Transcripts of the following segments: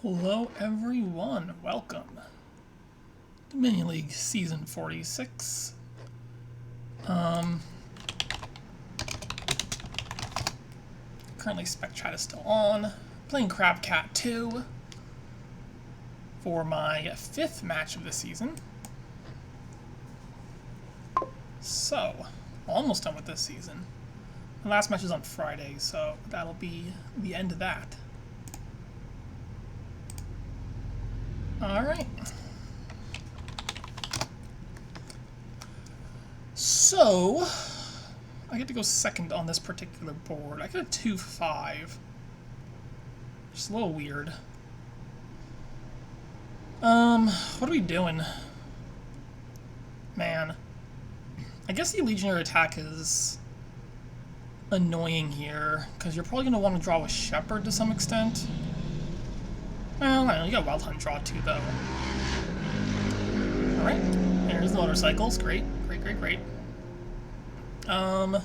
Hello everyone, welcome to Mini League Season 46. Currently Spec Chat is still on. Playing crabcat2 for my 5th match of the season. So, almost done with this season. The last match is on Friday, so that'll be the end of that. Alright. So, I get to go second on this particular board. I got a 2-5. Just a little weird. What are we doing? Man. I guess the Legionary attack is annoying here, because you're probably going to want to draw a Shepherd to some extent. Well, I don't know, you got Wild Hunt draw too, though. Alright, there's the motorcycles. Great, great, great, great. I don't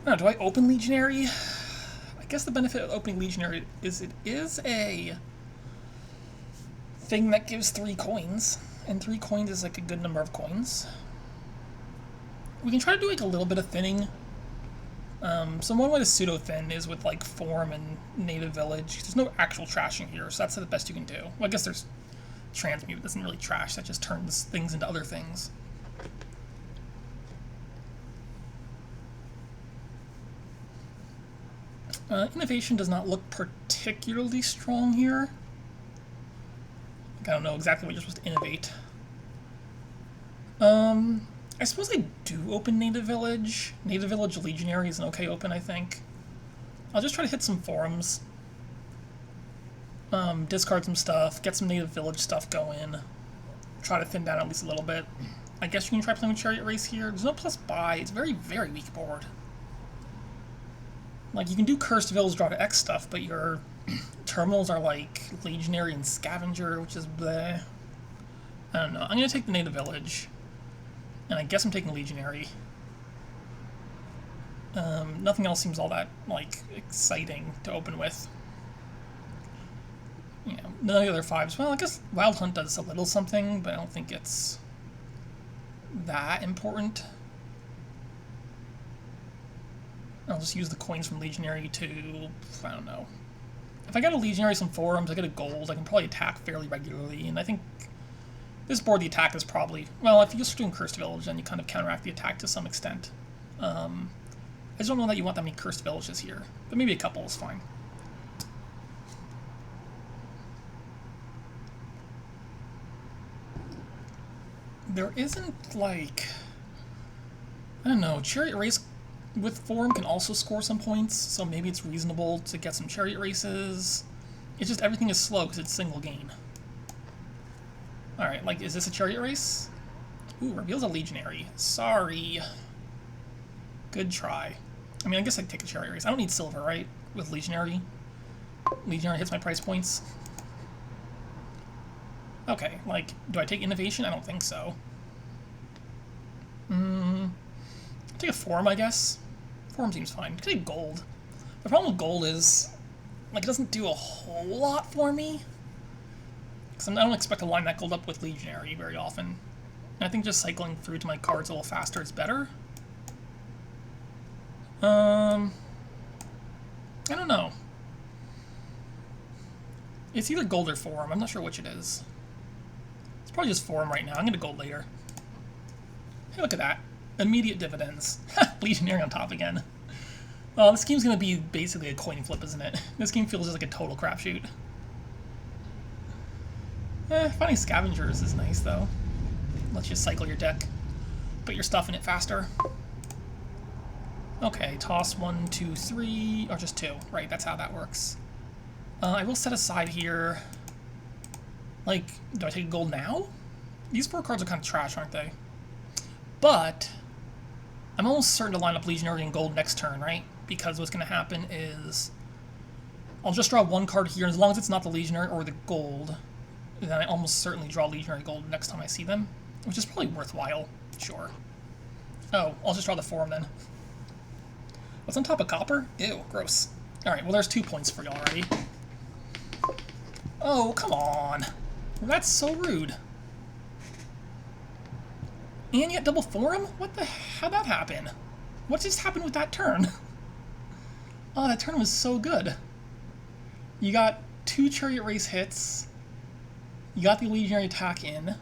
know, do I open Legionary? I guess the benefit of opening Legionary is it is a thing that gives 3 coins, and 3 coins is like a good number of coins. We can try to do like a little bit of thinning. So one way to pseudo-thin is with like Form and Native Village. There's no actual trashing here, so that's the best you can do. Well, I guess there's Transmute, but doesn't really trash, that just turns things into other things. Innovation does not look particularly strong here. I don't know exactly what you're supposed to innovate. I suppose I do open Native Village. Native Village Legionary is an okay open, I think. I'll just try to hit some forums. Discard some stuff, get some Native Village stuff going. Try to thin down at least a little bit. I guess you can try playing with Chariot Race here. There's no plus buy. It's a very, very weak board. Like, you can do Cursed Village draw to X stuff, but your terminals are like Legionary and Scavenger, which is bleh. I don't know. I'm going to take the Native Village. And I guess I'm taking Legionary. Nothing else seems all that, like, exciting to open with. Yeah, none of the other 5s. Well, I guess Wild Hunt does a little something, but I don't think it's that important. I'll just use the coins from Legionary to, I don't know. If I get a Legionary some forums, I get a gold, I can probably attack fairly regularly, and I think this board, the attack is probably... Well, if you start doing Cursed Village, then you kind of counteract the attack to some extent. I just don't know that you want that many Cursed Villages here, but maybe a couple is fine. There isn't, like... I don't know, Chariot Race with Form can also score some points, so maybe it's reasonable to get some Chariot Races. It's just everything is slow because it's single gain. Alright, like, is this a Chariot Race? Ooh, reveals a Legionary. Sorry. Good try. I mean, I guess I'd take a Chariot Race. I don't need silver, right? With Legionary. Legionary hits my price points. Okay, like, do I take Innovation? I don't think so. Take a Form, I guess. Form seems fine. Take Gold. The problem with Gold is, like, it doesn't do a whole lot for me. Because I don't expect to line that gold up with Legionary very often. And I think just cycling through to my cards a little faster is better. I don't know. It's either gold or Form. I'm not sure which it is. It's probably just Form right now. I'm going to gold later. Hey, look at that. Immediate dividends. Legionary on top again. Well, this game's going to be basically a coin flip, isn't it? This game feels just like a total crapshoot. Finding Scavengers is nice, though. Lets you cycle your deck. Put your stuff in it faster. Okay, toss 1, 2, 3, or just 2. Right, that's how that works. I will set aside here... Like, do I take a gold now? These 4 cards are kind of trash, aren't they? But I'm almost certain to line up Legionary and gold next turn, right? Because what's going to happen is I'll just draw 1 card here, and as long as it's not the Legionary or the gold, then I almost certainly draw Legionary gold next time I see them, which is probably worthwhile, sure. Oh, I'll just draw the Form then. What's on top of copper? Ew, gross. Alright, well there's 2 points for you already. Oh, come on. That's so rude. And yet double forum? What the... How'd that happen? What just happened with that turn? Oh, that turn was so good. You got 2 Chariot Race hits. You got the Legionary attack in.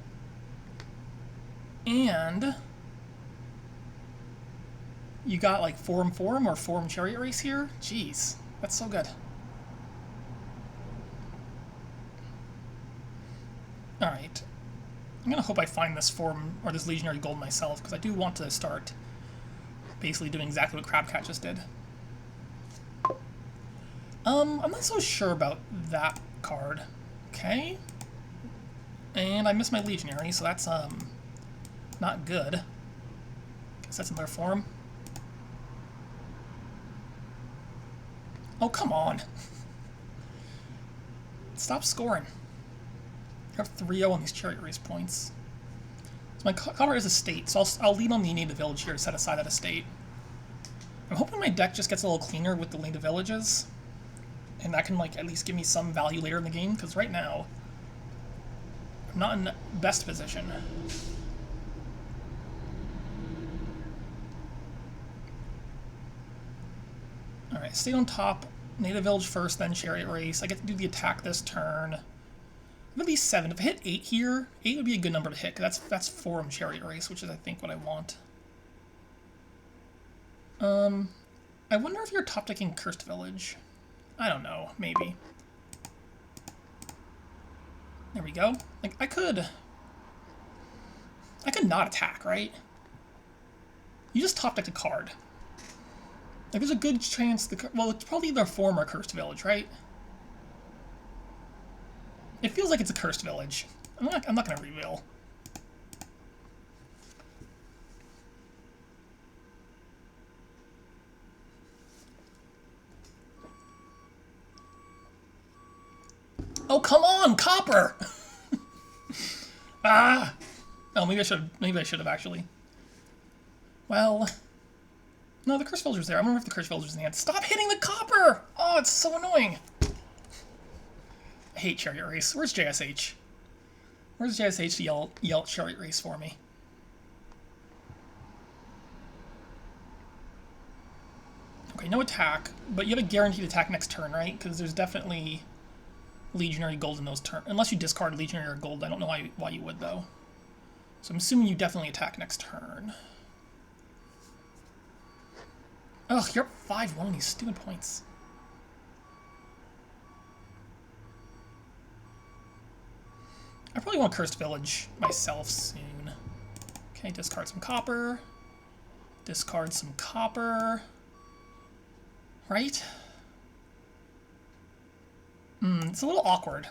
And... you got like forum or forum Chariot Race here? Jeez, that's so good. Alright. I'm gonna hope I find this forum or this Legionary Gold myself, because I do want to start basically doing exactly what crabcat just did. I'm not so sure about that card. Okay. And I missed my Legionary, so that's not good. Guess that's another forum. Oh, come on. Stop scoring. I have 3-0 on these Chariot Race points. So my color is estate, so I'll lean on the native village here to set aside that estate. I'm hoping my deck just gets a little cleaner with the native villages. And that can, like, at least give me some value later in the game, because right now, I'm not in the best position. Alright, stay on top. Native village first, then Chariot Race. I get to do the attack this turn. I'm gonna be 7. If I hit 8 here, 8 would be a good number to hit, because that's forum Chariot Race, which is, I think, what I want. I wonder if you're top decking Cursed Village. I don't know, maybe. There we go. Like, I could not attack, right? You just top decked a card. Like, there's a good chance well, it's probably either a forum or Cursed Village, right? It feels like it's a Cursed Village. I'm not gonna reveal. Oh, come on, copper! Ah! Oh, maybe I should have actually. Well, no, the Cursed Village was there. I remember if the Cursed Village was in the hand. Stop hitting the copper! Oh, it's so annoying. I hate Chariot Race. Where's JSH? Where's JSH to yell Chariot Race for me? Okay, no attack, but you have a guaranteed attack next turn, right? Because there's definitely Legionary Gold in those turns. Unless you discard Legionary or Gold, I don't know why you would, though. So I'm assuming you definitely attack next turn. Ugh, you're up 5-1 on these stupid points. I probably want Cursed Village myself soon. Okay, discard some copper. Discard some copper. Right? It's a little awkward.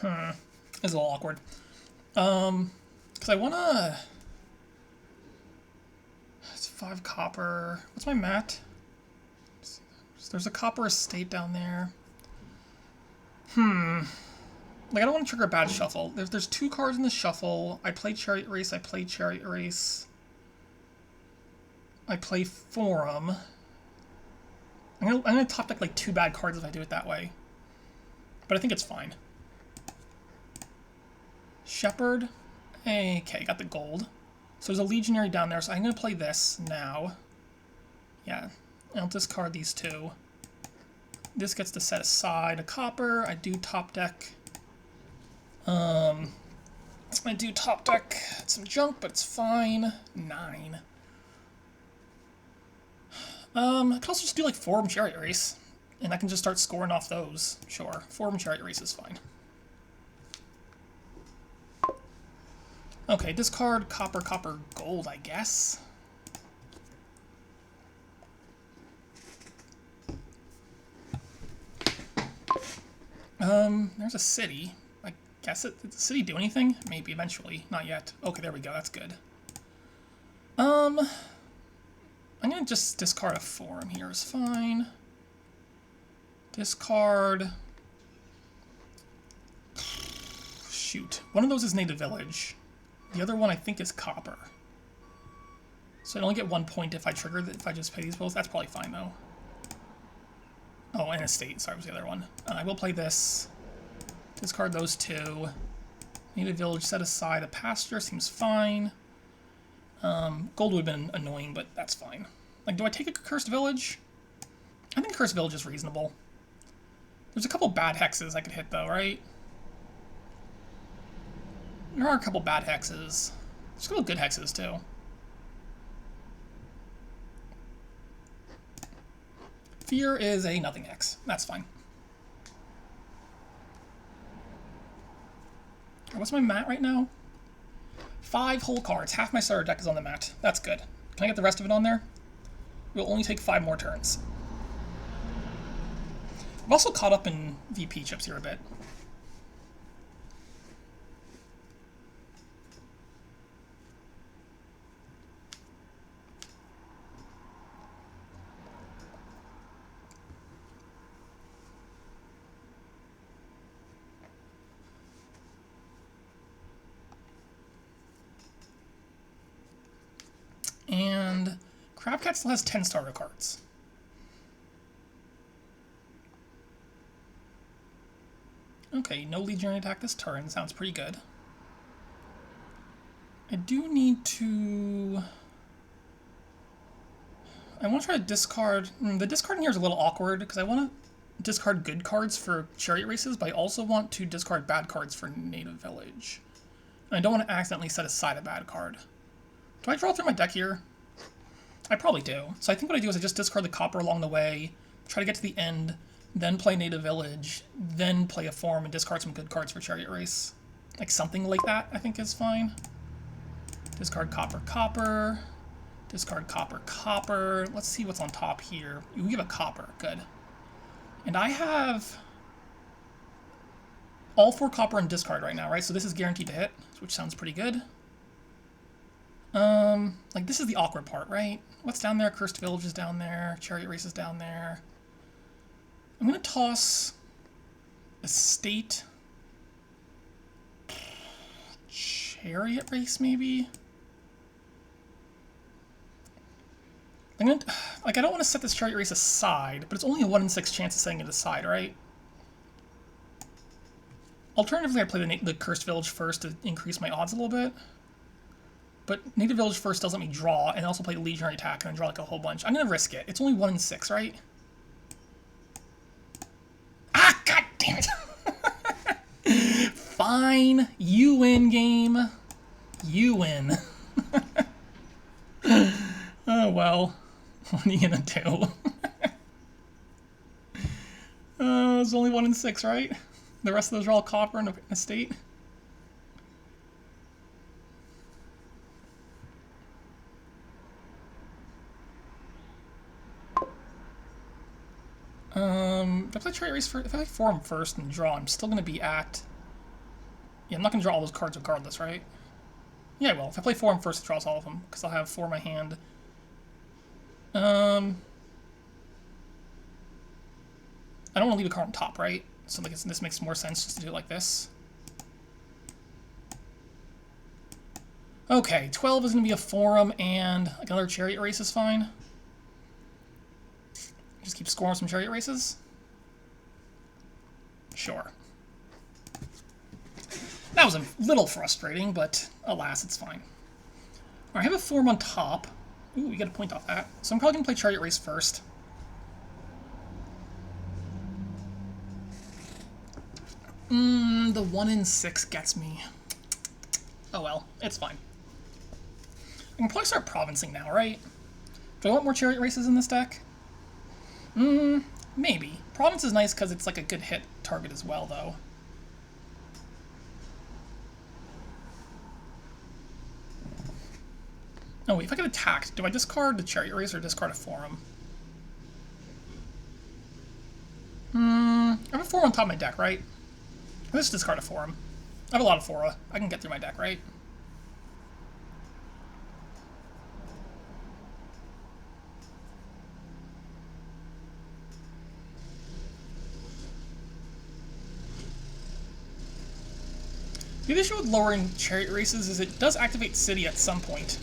It's a little awkward. Because I wanna... It's 5 copper. What's my mat? There's a copper estate down there. Like, I don't want to trigger a bad shuffle. There's 2 cards in the shuffle. I play Chariot Race, I play Chariot Race. I play Forum. I'm gonna top deck like 2 bad cards if I do it that way. But I think it's fine. Shepherd. Okay, got the gold. So there's a Legionary down there, so I'm gonna play this now. Yeah, I'll discard these 2. This gets to set aside a copper. I do top deck. I do top deck some junk, but it's fine. 9. I could also just do like Forum Chariot Race, and I can just start scoring off those. Sure, Forum Chariot Race is fine. Okay, discard copper, copper, gold, I guess. There's a city. I guess did the city do anything? Maybe eventually. Not yet. Okay, there we go. That's good. I'm gonna just discard a forum here is fine. Discard. Shoot. One of those is native village. The other one I think is copper. So I only get 1 point if I trigger, if I just pay these both. That's probably fine, though. Oh, and estate. Sorry, was the other one. I will play this. Discard those two. Native village set aside. A pasture seems fine. Gold would have been annoying, but that's fine. Like, do I take a cursed village? I think cursed village is reasonable. There's a couple bad hexes I could hit, though, right? There are a couple bad hexes. There's a couple good hexes, too. Fear is a nothing hex. That's fine. What's my mat right now? 5 whole cards. Half my starter deck is on the mat. That's good. Can I get the rest of it on there? We'll only take 5 more turns. I've also caught up in VP chips here a bit. And crabcat still has 10 starter cards. Okay, no Legionary attack this turn. Sounds pretty good. I do need to... I want to try to discard... The discarding here is a little awkward, because I want to discard good cards for chariot races, but I also want to discard bad cards for native village. And I don't want to accidentally set aside a bad card. Do I draw through my deck here? I probably do. So I think what I do is I just discard the copper along the way, try to get to the end, then play native village, then play a form and discard some good cards for chariot race. Like something like that, I think is fine. Discard copper, copper. Discard copper, copper. Let's see what's on top here. We have a copper, good. And I have all 4 copper and discard right now, right? So this is guaranteed to hit, which sounds pretty good. Like this is the awkward part, right? What's down there? Cursed Village is down there. Chariot Race is down there. I'm gonna toss Estate. Chariot Race, maybe? I'm gonna, like, I don't want to set this Chariot Race aside, but it's only a 1 in 6 chance of setting it aside, right? Alternatively, I play the Cursed Village first to increase my odds a little bit. But Native Village first does let me draw, and also play Legionary attack and then draw like a whole bunch. I'm gonna risk it. It's only 1 in 6, right? Ah, god damn it! Fine. You win, game. You win. Oh, well. What are you gonna do? It's only 1 in 6, right? The rest of those are all copper and estate. If I play Chariot Race first, if I play Forum first and draw, I'm still going to be at... Yeah, I'm not going to draw all those cards regardless, right? Yeah, I will. If I play Forum first, it draws all of them, because I'll have 4 in my hand. I don't want to leave a card on top, right? So like this makes more sense just to do it like this. Okay, 12 is going to be a Forum, and like another Chariot Race is fine. Just keep scoring some Chariot Races? Sure. That was a little frustrating, but alas, it's fine. Alright, I have a Form on top. Ooh, we get a point off that. So I'm probably going to play Chariot Race first. The 1 in 6 gets me. Oh well, it's fine. I can probably start provincing now, right? Do I want more Chariot Races in this deck? Maybe. Province is nice because it's like a good hit target as well, though. Oh wait, if I get attacked, do I discard the Chariot Race or discard a Forum? I have a Forum on top of my deck, right? Let's discard a Forum. I have a lot of Fora. I can get through my deck, right? The issue with lowering Chariot Races is it does activate City at some point.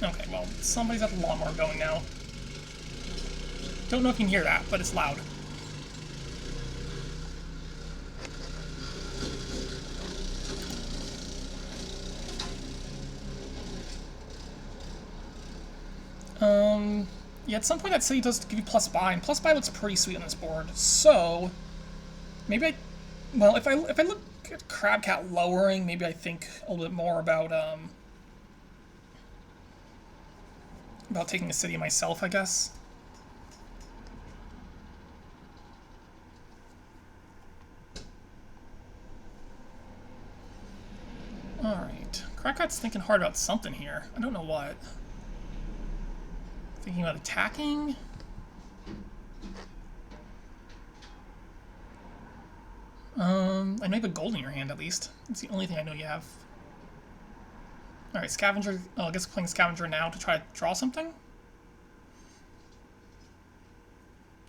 Okay, well, somebody's at the lawnmower going now. Don't know if you can hear that, but it's loud. Yeah, at some point that city does give you plus buy, and plus buy looks pretty sweet on this board. So, maybe well, if I look at crabcat lowering, maybe I think a little bit more about taking a city myself, I guess. Alright. Crabcat's thinking hard about something here. I don't know what. Thinking about attacking? I know you have a gold in your hand, at least. That's the only thing I know you have. Alright, Scavenger. Oh, I guess playing Scavenger now to try to draw something?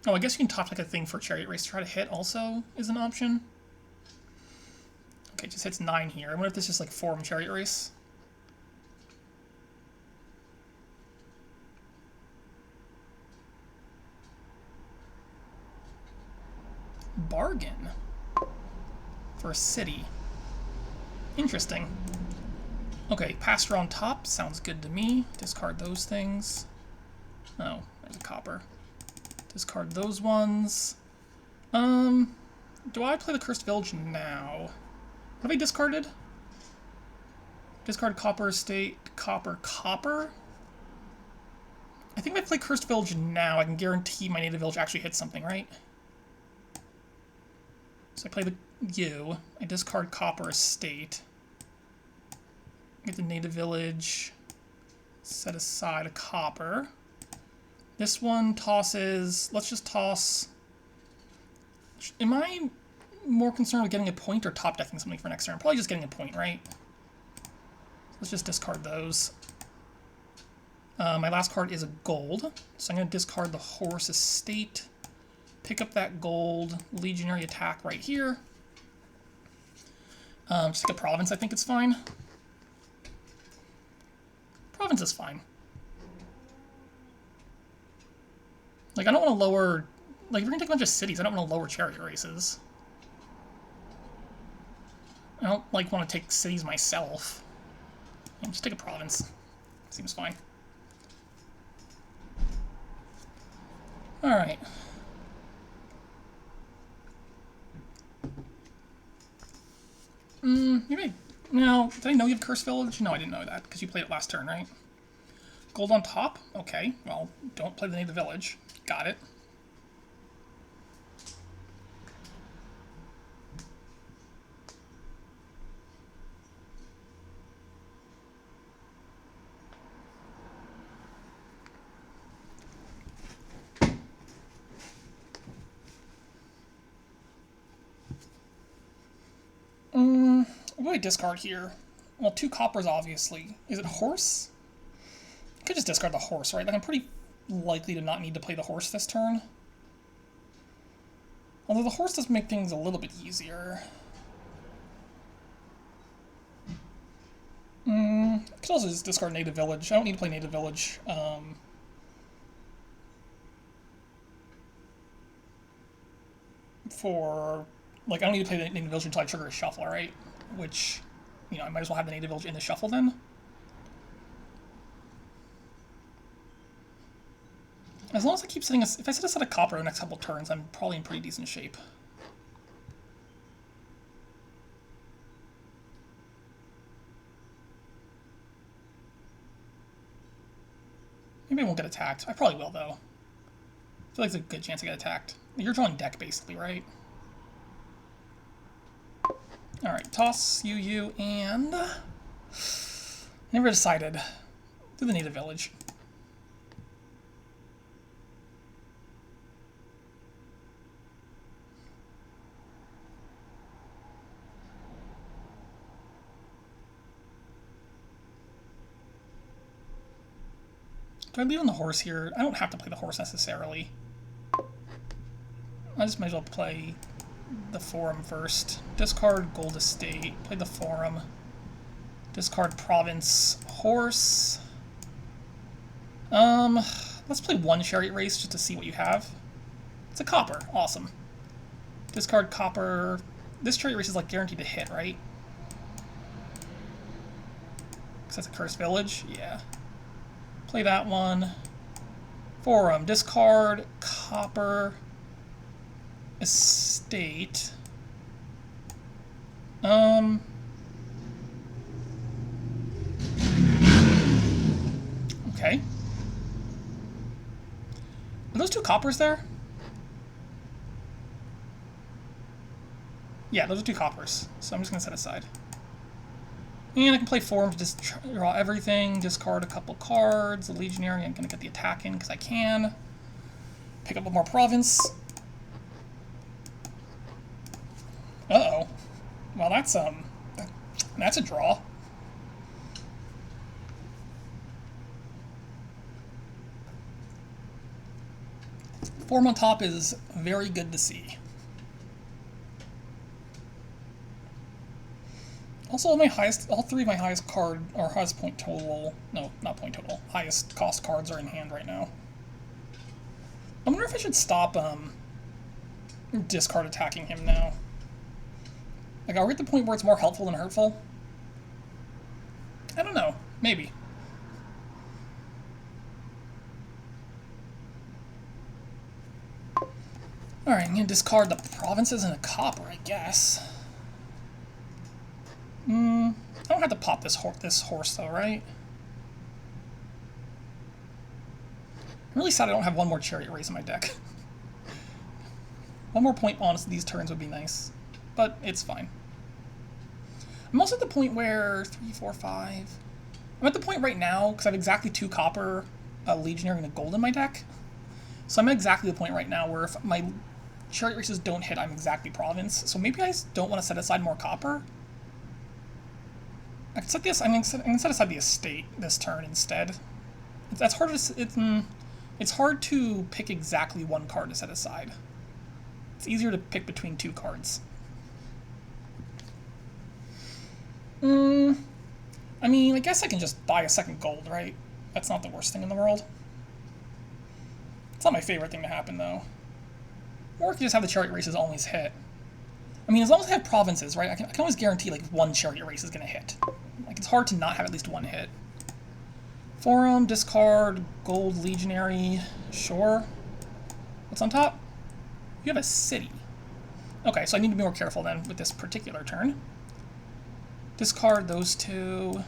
Oh, I guess you can top like a thing for Chariot Race to try to hit also is an option. Okay, it just hits 9 here. I wonder if this is just like Forum Chariot Race. Bargain for a city. Interesting. Okay, Pastor on top sounds good to me. Discard those things. Oh, there's a copper. Discard those ones. Do I play the Cursed Village now? What have I discarded? Discard Copper Estate, Copper. I think if I play Cursed Village now, I can guarantee my native village actually hits something, right? So I play the U. I discard Copper Estate. Get the native village. Set aside a copper. This one tosses... Let's just toss... Am I more concerned with getting a point or top decking something for next turn? Probably just getting a point, right? Let's just discard those. My last card is a gold, so I'm going to discard the Horse Estate. Pick up that gold. Legionary attack right here. Just like a province, I think it's fine. Province is fine. Like, I don't want to lower... Like, if we're going to take a bunch of cities, I don't want to lower chariot races. I don't, like, want to take cities myself. I'll just take a province. Seems fine. Alright. Maybe... Now, did I know you have Cursed Village? No, I didn't know that, because you played it last turn, right? Gold on top? Okay, well, don't play the native village. Got it. What do I discard here? Well, 2 coppers, obviously. Is it horse? I could just discard the horse, right? Like, I'm pretty likely to not need to play the horse this turn. Although the horse does make things a little bit easier. I could also just discard native village. I don't need to play native village. For... Like, I don't need to play the native village until I trigger a shuffle, right? Which, you know, I might as well have the native village in the shuffle then. As long as I keep setting if I set aside a copper the next couple turns, I'm probably in pretty decent shape. Maybe I won't get attacked. I probably will, though. I feel like there's a good chance I get attacked. You're drawing deck, basically, right? Alright, toss, UU, and... Never decided. Do the native village. Do I leave on the horse here? I don't have to play the horse necessarily. I just might as well play the Forum first. Discard Gold Estate. Play the Forum. Discard Province. Horse. Let's play one chariot race just to see what you have. It's a copper. Awesome. Discard copper. This chariot race is like guaranteed to hit, right? Because that's a cursed village. Yeah. Play that one. Forum. Discard copper. Estate. Okay. Are those 2 coppers there? Yeah, those are 2 coppers. So I'm just going to set aside. And I can play Forum to just draw everything, discard a couple cards. The Legionary, I'm going to get the attack in because I can. Pick up one more province. Uh-oh. Well, that's a draw. Forum on top is very good to see. Also, all 3 of my highest card, or highest point total, no, not point total, highest cost cards are in hand right now. I wonder if I should stop, discard attacking him now. Like, are we at the point where it's more helpful than hurtful? I don't know. Maybe. Alright, I'm gonna discard the provinces and a copper, I guess. I don't have to pop this horse though, right? I'm really sad I don't have one more chariot race in my deck. One more point on these turns would be nice, but it's fine. I'm also at the point where 3, 4, 5. I'm at the point right now because I have exactly 2 copper, a legionary, and a gold in my deck. So I'm at exactly the point right now where if my chariot races don't hit, I'm exactly province. So maybe I don't want to set aside more copper. I can set this. I can set aside the estate this turn instead. That's hard to. It's hard to pick exactly one card to set aside. It's easier to pick between 2 cards. I mean, I guess I can just buy a second gold, right? That's not the worst thing in the world. It's not my favorite thing to happen, though. Or I can just have the chariot races always hit. I mean, as long as I have provinces, right, I can always guarantee, like, one chariot race is going to hit. Like, it's hard to not have at least one hit. Forum, discard, gold, legionary, sure. What's on top? You have a city. Okay, so I need to be more careful then with this particular turn. Discard those 2.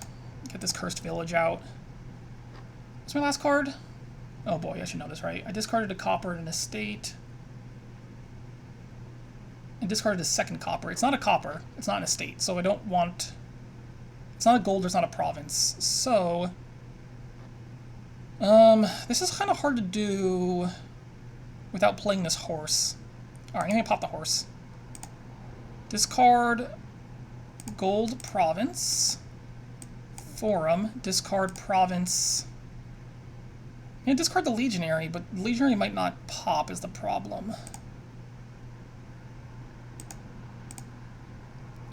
Get this cursed village out. What's my last card? Oh boy, I should know this, right? I discarded a copper and an estate. And discarded a second copper. It's not a copper. It's not an estate. So I don't want... It's not a gold. It's not a province. So... this is kind of hard to do without playing this horse. Alright, I'm going to pop the horse. Discard gold province. Forum. Discard province. I'm going to discard the legionary, but the legionary might not pop is the problem.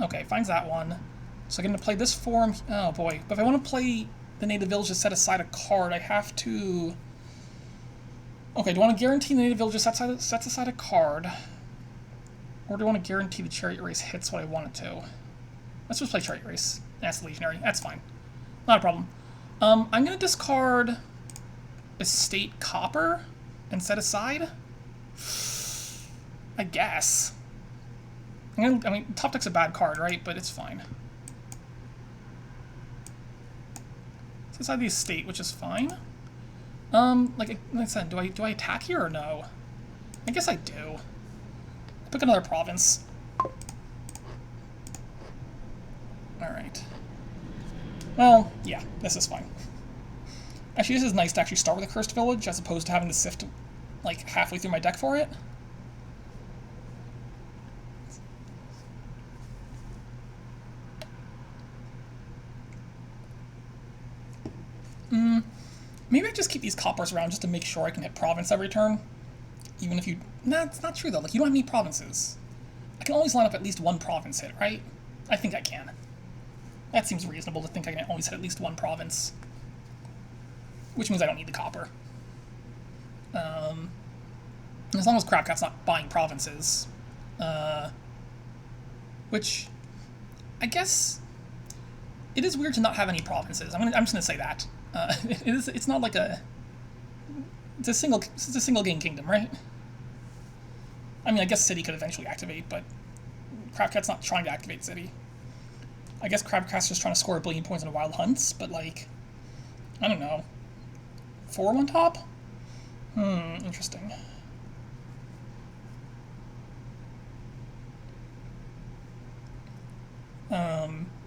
Okay, finds that one. So I'm going to play this Forum. Oh boy. But if I want to play the native village to set aside a card, I have to... Okay, do I want to guarantee the native village sets aside a card? Or do I want to guarantee the chariot race hits what I want it to? Let's just play chariot race. That's the legionary. That's fine. Not a problem. I'm going to discard estate copper and set aside? I guess. I mean, top deck's a bad card, right? But it's fine. Set aside the estate, which is fine. Like I said, do I attack here or no? I guess I do. Pick another province. Alright. Well, yeah, this is fine. Actually, this is nice to actually start with a cursed village as opposed to having to sift like halfway through my deck for it. Maybe I just keep these coppers around just to make sure I can hit province every turn. Even if you... Nah, it's not true though. Like, you don't have any provinces. I can always line up at least one province hit, right? I think I can. That seems reasonable to think I can always hit at least one province. which means I don't need the copper. As long as crabcat's not buying provinces, which I guess it is weird to not have any provinces. I'm just gonna say that it's not like it's a single game kingdom, right? I mean, I guess city could eventually activate, but crabcat's not trying to activate city. I guess crabcat's just trying to score a billion points in wild hunts, but like, I don't know. 4 on top? Interesting.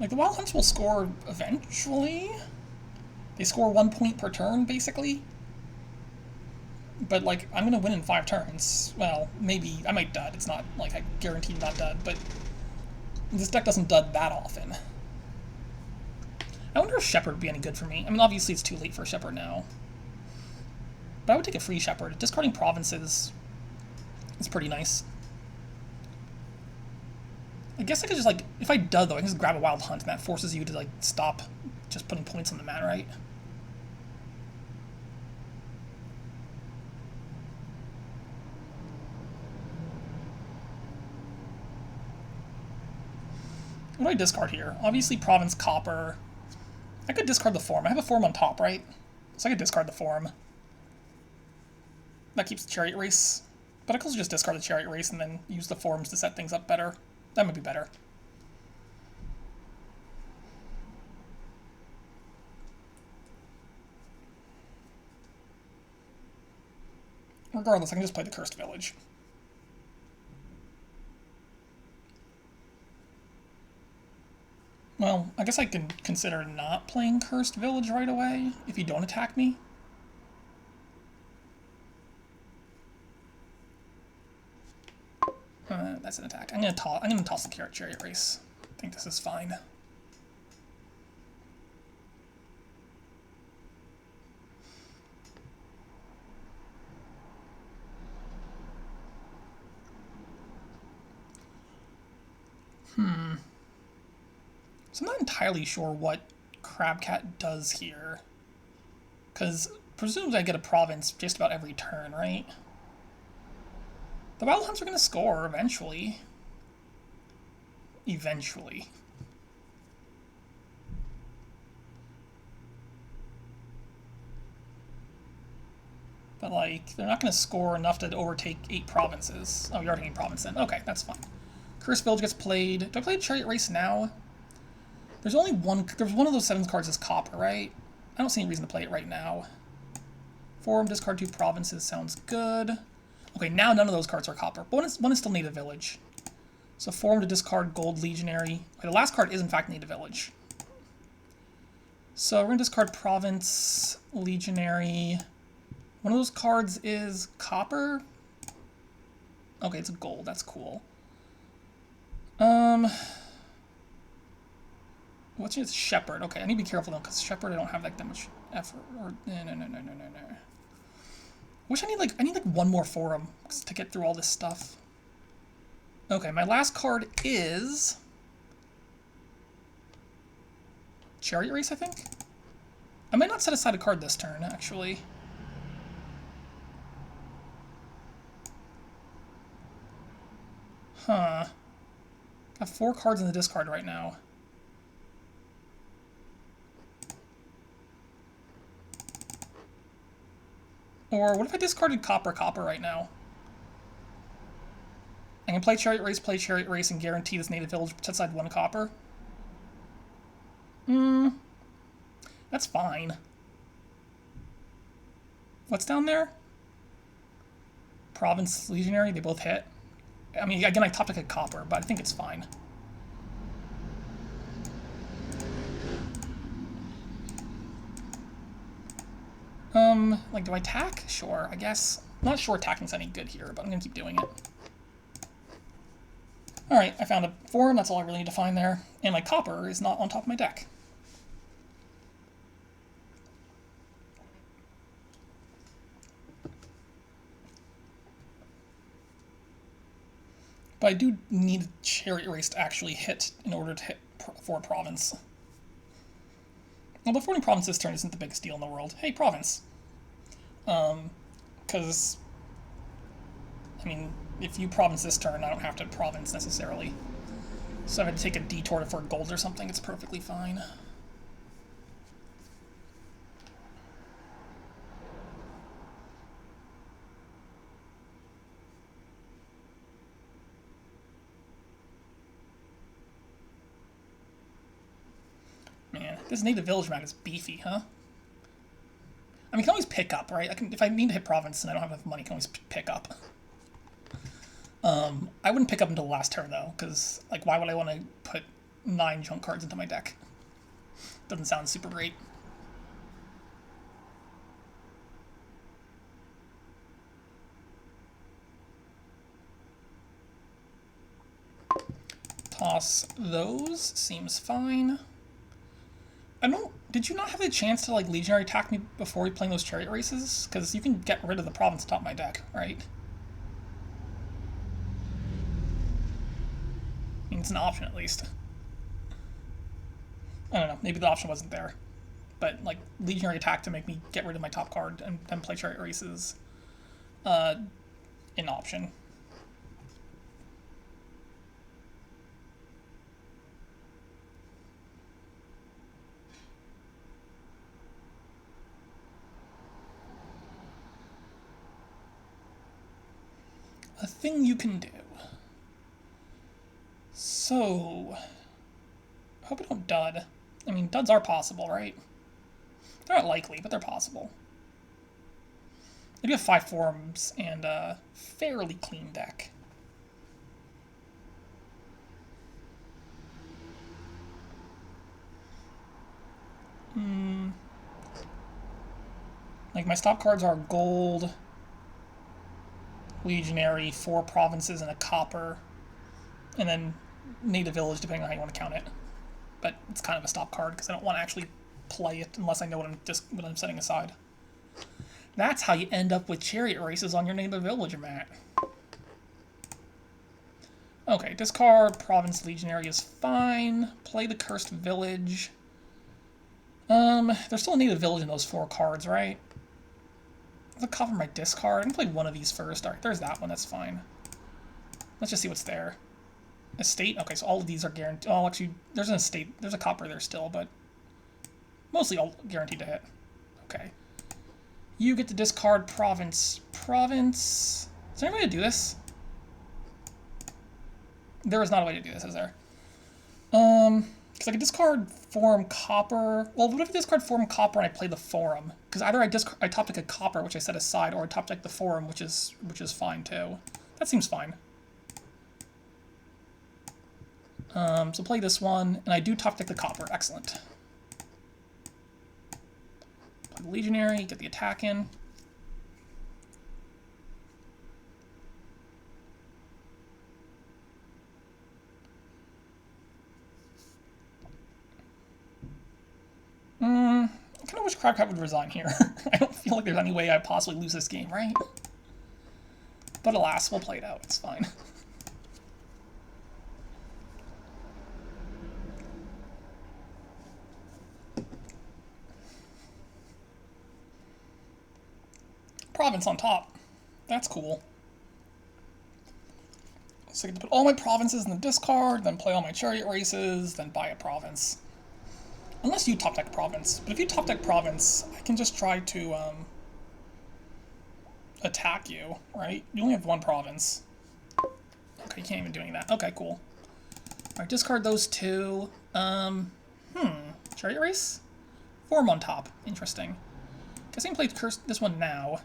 Like, the Wild Hunts will score eventually. They score 1 point per turn, basically. But, like, I'm gonna win in 5 turns. Well, maybe. I might dud. It's not, like, I guaranteed not dud, but this deck doesn't dud that often. I wonder if Shepherd would be any good for me. I mean, obviously it's too late for Shepherd now. But I would take a free Shepherd. Discarding provinces is pretty nice. I guess I could just, like, if I dud, though, I can just grab a Wild Hunt, and that forces you to, like, stop just putting points on the mat, right? What do I discard here? Obviously, Province Copper. I could discard the Form. I have a Form on top, right? So I could discard the Form. That keeps Chariot Race. But I could also just discard the Chariot Race and then use the Forms to set things up better. That might be better. Regardless, I can just play the Cursed Village. Well, I guess I can consider not playing Cursed Village right away if you don't attack me. That's an attack. I'm gonna toss the Chariot Race. I think this is fine. So I'm not entirely sure what crabcat does here. Because presumably I get a province just about every turn, right? The Wild Hunts are going to score eventually. Eventually. But, like, they're not going to score enough to overtake 8 provinces. Oh, you're already in province then. Okay, that's fine. Cursed Village gets played. Do I play Chariot Race now? There's only one. There's one of those 7 cards is copper, right? I don't see any reason to play it right now. Forum, discard 2 provinces sounds good. Okay, now none of those cards are copper. But one is still Native Village. So Forum to discard Gold Legionary. Okay, the last card is in fact Native Village. So we're going to discard Province, Legionary. One of those cards is copper. Okay, it's a gold. That's cool. What's your Shepherd? Okay, I need to be careful though, because Shepherd I don't have like that much effort. Or no. Wish I need like one more Forum to get through all this stuff. Okay, my last card is Chariot Race, I think. I might not set aside a card this turn, actually. Huh. Got 4 cards in the discard right now. Or what if I discarded Copper right now? I can play Chariot Race, and guarantee this Native Village sets aside 1 copper. That's fine. What's down there? Province, Legionary, they both hit. I mean, again, I top deck a copper, but I think it's fine. Like, do I attack? Sure, I guess. I'm not sure attacking's any good here, but I'm gonna keep doing it. Alright, I found a Forum, that's all I really need to find there. And my copper is not on top of my deck. But I do need Chariot Race to actually hit in order to hit for a province. Well, the 40 province this turn isn't the biggest deal in the world. Hey, province. Because, I mean, if you province this turn, I don't have to province necessarily. So if I had to take a detour for gold or something, it's perfectly fine. Man, this native village map is beefy, huh? I mean, I can always pick up, right? If I need to hit province and I don't have enough money, I can always pick up. I wouldn't pick up until the last turn, though, because, like, why would I want to put 9 junk cards into my deck? Doesn't sound super great. Toss those. Seems fine. Did you not have a chance to, like, legionary attack me before playing those chariot races? Because you can get rid of the province atop my deck, right? I mean, it's an option at least. I don't know. Maybe the option wasn't there. But, like, legionary attack to make me get rid of my top card and then play chariot races, an option. A thing you can do. So, I hope I don't dud. I mean, duds are possible, right? They're not likely, but they're possible. I do have 5 forums and a fairly clean deck. Like, my stop cards are gold, legionary, 4 provinces, and a copper, and then native village, depending on how you want to count it. But it's kind of a stop card because I don't want to actually play it unless I know what I'm setting aside. That's how you end up with chariot races on your native village, Matt. Okay, discard province legionary is fine. Play the cursed village. There's still a native village in those 4 cards, right? I'll cover my discard. I'm gonna play one of these first. Alright, there's that one, that's fine. Let's just see what's there. Estate? Okay, so all of these are guaranteed. Oh, actually, there's an estate. There's a copper there still, but mostly all guaranteed to hit. Okay. You get to discard province. Province. Is there any way to do this? There is not a way to do this, is there? Because I could discard forum copper. Well, what if I discard forum copper and I play the forum? Because either I top deck a copper, which I set aside, or I top deck the forum, which is fine too. That seems fine. So play this one, and I do top deck the copper. Excellent. Play the legionary, get the attack in. I kind of wish crabcat would resign here. I don't feel like there's any way I'd possibly lose this game, right? But alas, we'll play it out. It's fine. Province on top. That's cool. So I get to put all my provinces in the discard, then play all my chariot races, then buy a province. Unless you top deck province. But if you top deck province, I can just try to attack you, right? You only have 1 province. Okay, you can't even do any of that. Okay, cool. Alright, discard those 2. Chariot race? Forum on top. Interesting. Guess I can play this one now.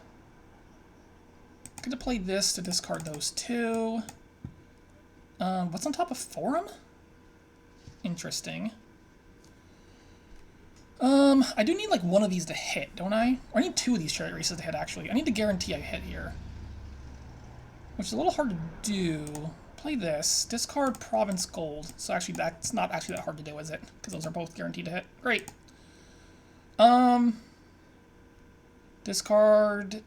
I'm going to play this to discard those 2. What's on top of forum? Interesting. I do need like 1 of these to hit, don't I? Or I need 2 of these chariot races to hit, actually. I need to guarantee I hit here. Which is a little hard to do. Play this. Discard province gold. So actually that's not actually that hard to do, is it? Because those are both guaranteed to hit. Great. Discard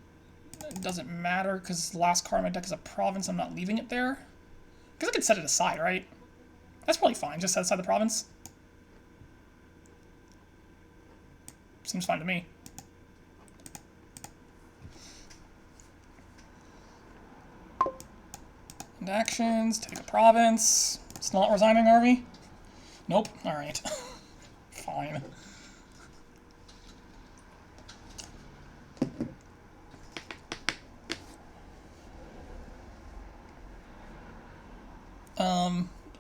doesn't matter because the last card in my deck is a province. I'm not leaving it there. Because I could set it aside, right? That's probably fine. Just set aside the province. Seems fine to me. And actions, take a province. It's not resigning, are we? Nope. Alright. Fine.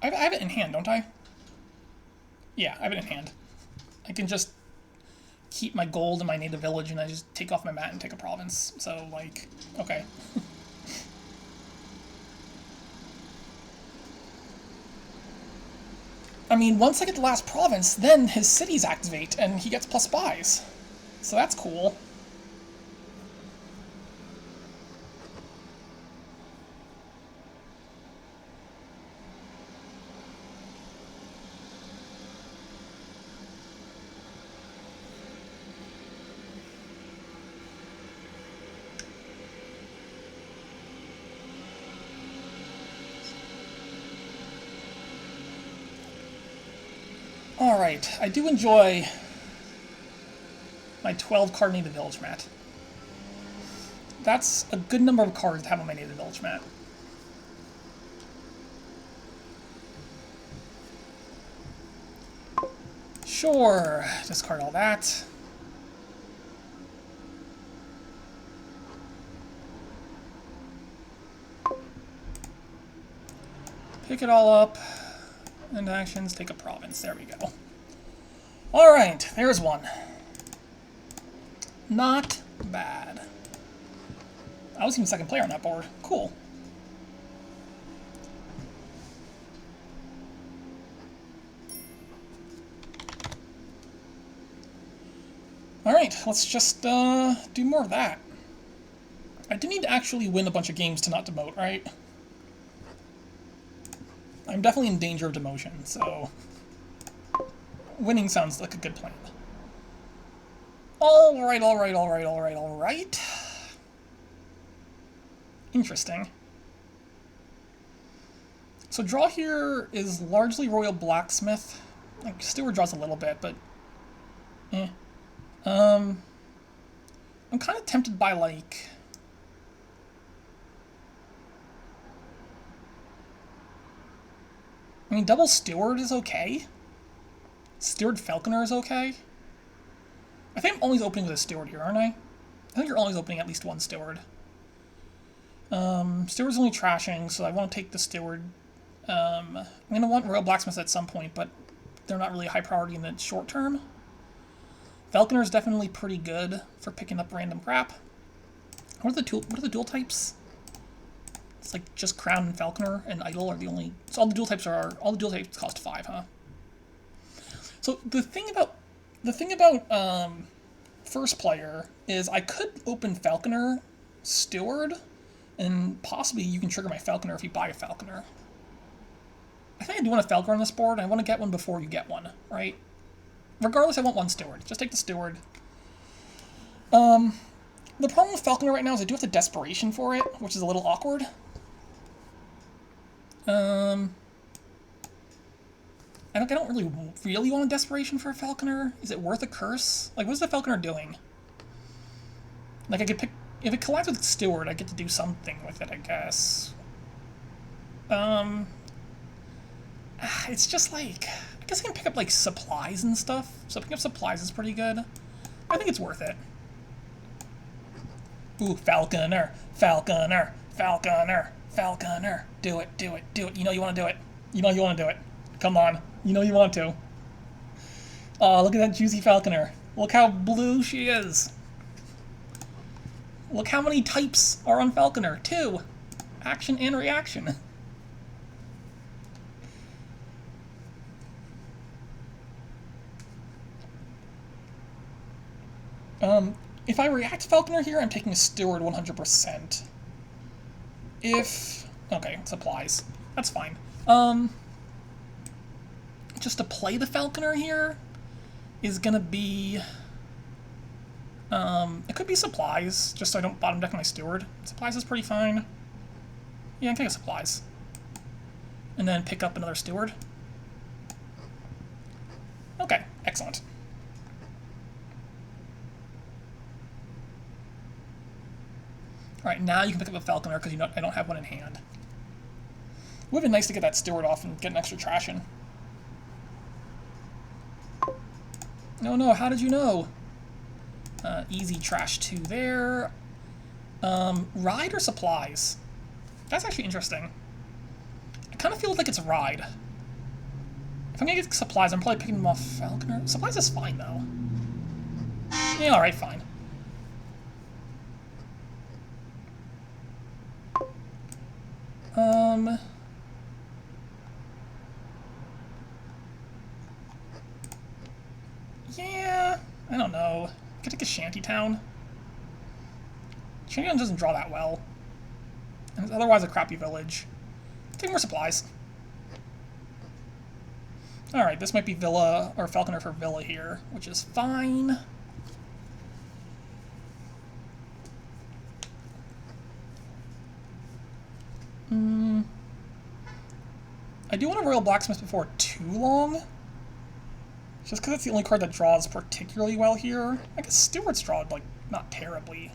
I have it in hand, don't I? Yeah, I have it in hand. I can just keep my gold in my native village and I just take off my mat and take a province. So, like, okay. I mean, once I get the last province, then his cities activate and he gets plus buys. So that's cool. Alright, I do enjoy my 12 card native village mat. That's a good number of cards to have on my native village mat. Sure, discard all that. Pick it all up. And actions, take a province. There we go. Alright, there's one. Not bad. I was even second player on that board. Cool. Alright, let's just do more of that. I do need to actually win a bunch of games to not demote, right? I'm definitely in danger of demotion, so winning sounds like a good plan. Alright. Interesting. So draw here is largely Royal Blacksmith. Like, Steward draws a little bit, but eh. I'm kind of tempted by, like, I mean, double Steward is okay. Steward Falconer is okay. I think I'm always opening with a Steward here, aren't I? I think you're always opening at least one Steward. Steward's only trashing, so I want to take the Steward. I'm going to want Royal Blacksmith at some point, but they're not really high priority in the short term. Falconer is definitely pretty good for picking up random crap. What are the dual types? It's like just Crown and Falconer and Idol are the only. So all the dual types cost 5, huh? So the thing about first player is I could open Falconer, Steward, and possibly you can trigger my Falconer if you buy a Falconer. I think I do want a Falconer on this board. I want to get one before you get one, right? Regardless, I want one Steward. Just take the Steward. The problem with Falconer right now is I do have the Desperation for it, which is a little awkward. I don't really want a Desperation for a Falconer. Is it worth a curse? Like, what's the Falconer doing? Like, I could pick... If it collides with Steward, I get to do something with it, I guess. It's just like... I guess I can pick up, like, supplies and stuff. So picking up supplies is pretty good. I think it's worth it. Ooh, Falconer, Falconer, Falconer, Falconer. Do it, do it, do it. You know you want to do it. You know you want to do it. Come on. You know you want to. Oh, look at that juicy Falconer. Look how blue she is. Look how many types are on Falconer. 2. Action and reaction. If I react to Falconer here, I'm taking a Steward 100%. Okay, supplies. That's fine. Just to play the Falconer here is gonna be... it could be supplies, just so I don't bottom deck my Steward. Supplies is pretty fine. Yeah, I can take supplies. And then pick up another Steward. Okay, excellent. Alright, now you can pick up a Falconer because I don't have one in hand. It would have been nice to get that Steward off and get an extra trash in. No, how did you know? Easy trash 2 there. Ride or supplies? That's actually interesting. I kind of feel like it's ride. If I'm gonna get supplies, I'm probably picking them off Falconer. Supplies is fine, though. Yeah, alright, fine. Yeah, I don't know. I could take a Shantytown. Shantytown doesn't draw that well. And it's otherwise a crappy village. Take more supplies. Alright, this might be Villa, or Falconer for Villa here, which is fine. I do want a Royal Blacksmith before too long. Just because it's the only card that draws particularly well here. I guess Steward's drawn, like, not terribly.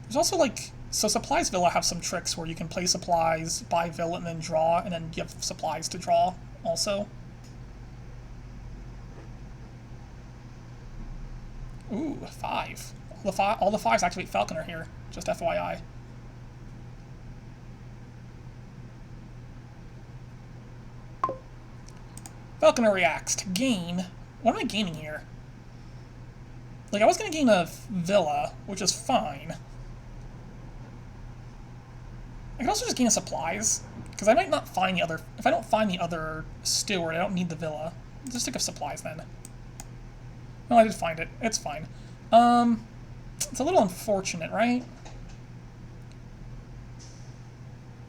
There's also, like, so Supplies Villa have some tricks where you can play supplies, buy Villa, and then draw, and then you have supplies to draw also. Ooh, 5. All the 5s activate Falconer here, just FYI. Falconer reacts to gain. What am I gaining here? Like, I was going to gain a Villa, which is fine. I can also just gain a supplies, because I might not find the other... If I don't find the other Steward, I don't need the Villa. Just think of supplies then. Well, I did find it. It's fine. It's a little unfortunate, right?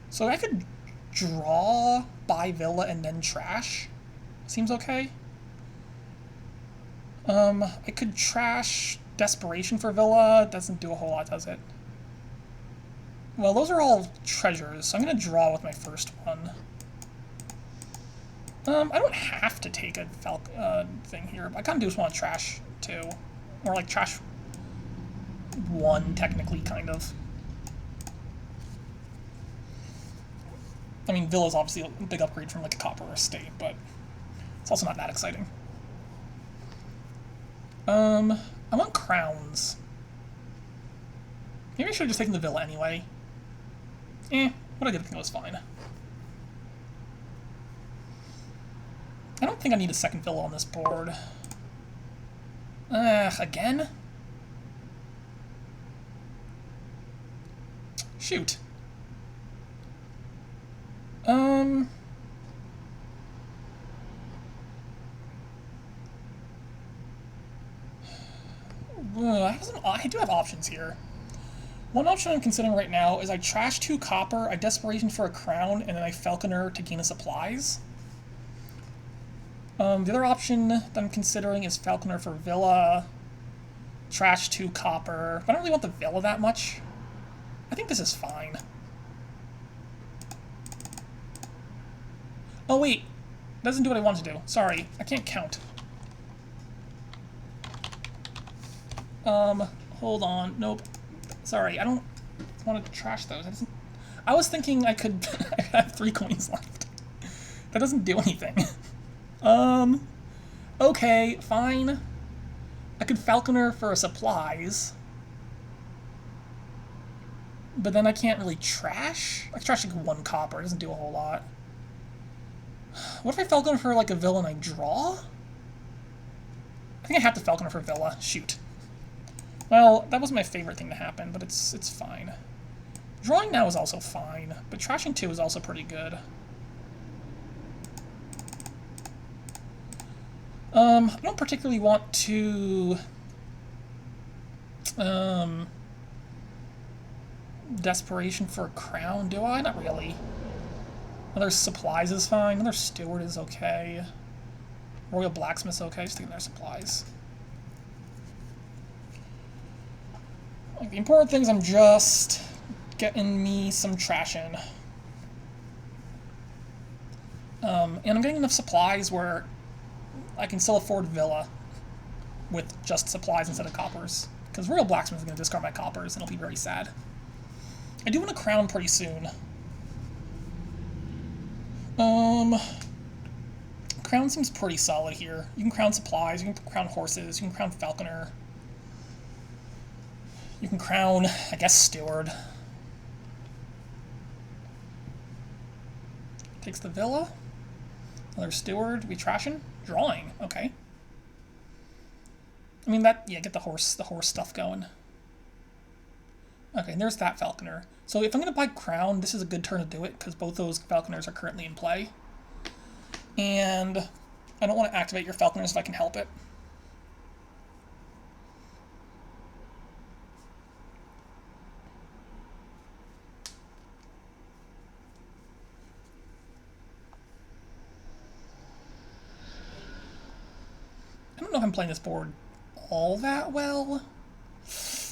So I could draw, buy Villa, and then trash. Seems okay. I could trash Desperation for Villa. Doesn't do a whole lot, does it? Well, those are all treasures, so I'm going to draw with my first one. I don't have to take a thing here, but I kind of just want to trash 2. Or, like, trash 1, technically, kind of. I mean, Villa's obviously a big upgrade from, like, a copper estate, but it's also not that exciting. I want crowns. Maybe I should have just taken the Villa anyway. What I did think was fine. I don't think I need a second Villa on this board. Again? Shoot. I do have options here. One option I'm considering right now is I trash 2 copper, I Desperation for a crown, and then I Falconer to gain a supplies. The other option that I'm considering is Falconer for Villa, trash 2 copper, but I don't really want the Villa that much. I think this is fine. Oh wait, doesn't do what I want to do. Sorry, I can't count. Hold on, nope. Sorry, I don't want to trash those. I was thinking I could I have 3 coins left. That doesn't do anything. Okay, fine. I could Falconer for supplies. But then I can't really trash? I can trash like 1 copper, it doesn't do a whole lot. What if I Falconer for like a Villa and I draw? I think I have to Falconer for Villa. Shoot. Well, that was my favorite thing to happen, but it's fine. Drawing now is also fine, but trashing 2 is also pretty good. I don't particularly want to Desperation for a crown, do I? Not really. Another supplies is fine. Another Steward is okay. Royal Blacksmith's okay. Just taking their supplies. Like, the important things, I'm just getting me some trash in. And I'm getting enough supplies where I can still afford Villa with just supplies instead of coppers. Because Royal Blacksmith is going to discard my coppers, and it'll be very sad. I do want a crown pretty soon. Crown seems pretty solid here. You can crown supplies, you can crown horses, you can crown falconer. You can crown, I guess, steward. Takes the villa. Another steward. We trashing? Drawing. Okay. I mean that. Yeah, get the horse stuff going. Okay, and there's that falconer. So if I'm gonna buy crown, this is a good turn to do it because both those falconers are currently in play. And I don't want to activate your falconers if I can help it. I don't know if I'm playing this board all that well.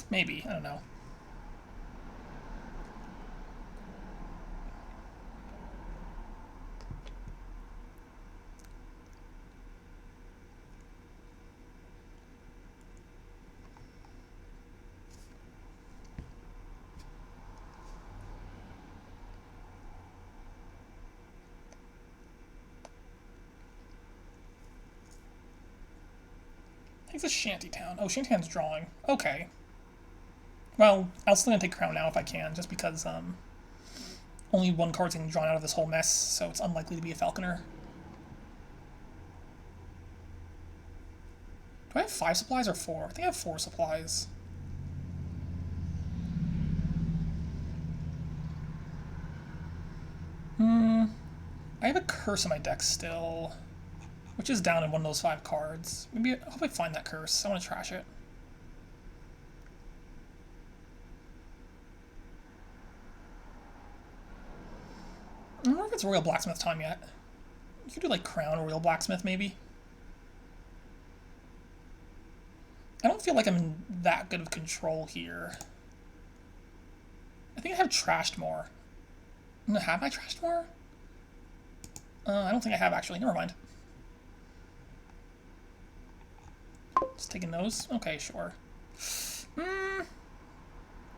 Maybe, I don't know. It's a shantytown. Oh, shantytown's drawing. Okay. Well, I'm still gonna take crown now if I can, just because only one card's getting drawn out of this whole mess, so it's unlikely to be a falconer. Do I have 5 supplies or 4? I think I have 4 supplies. I have a curse in my deck still, which is down in one of those 5 cards. Maybe I hope I find that curse. I want to trash it. I don't know if it's Royal Blacksmith time yet. You could do like Crown or Royal Blacksmith maybe. I don't feel like I'm in that good of control here. I think I have trashed more. Have I trashed more? I don't think I have actually. Never mind. Just taking those? Okay, sure.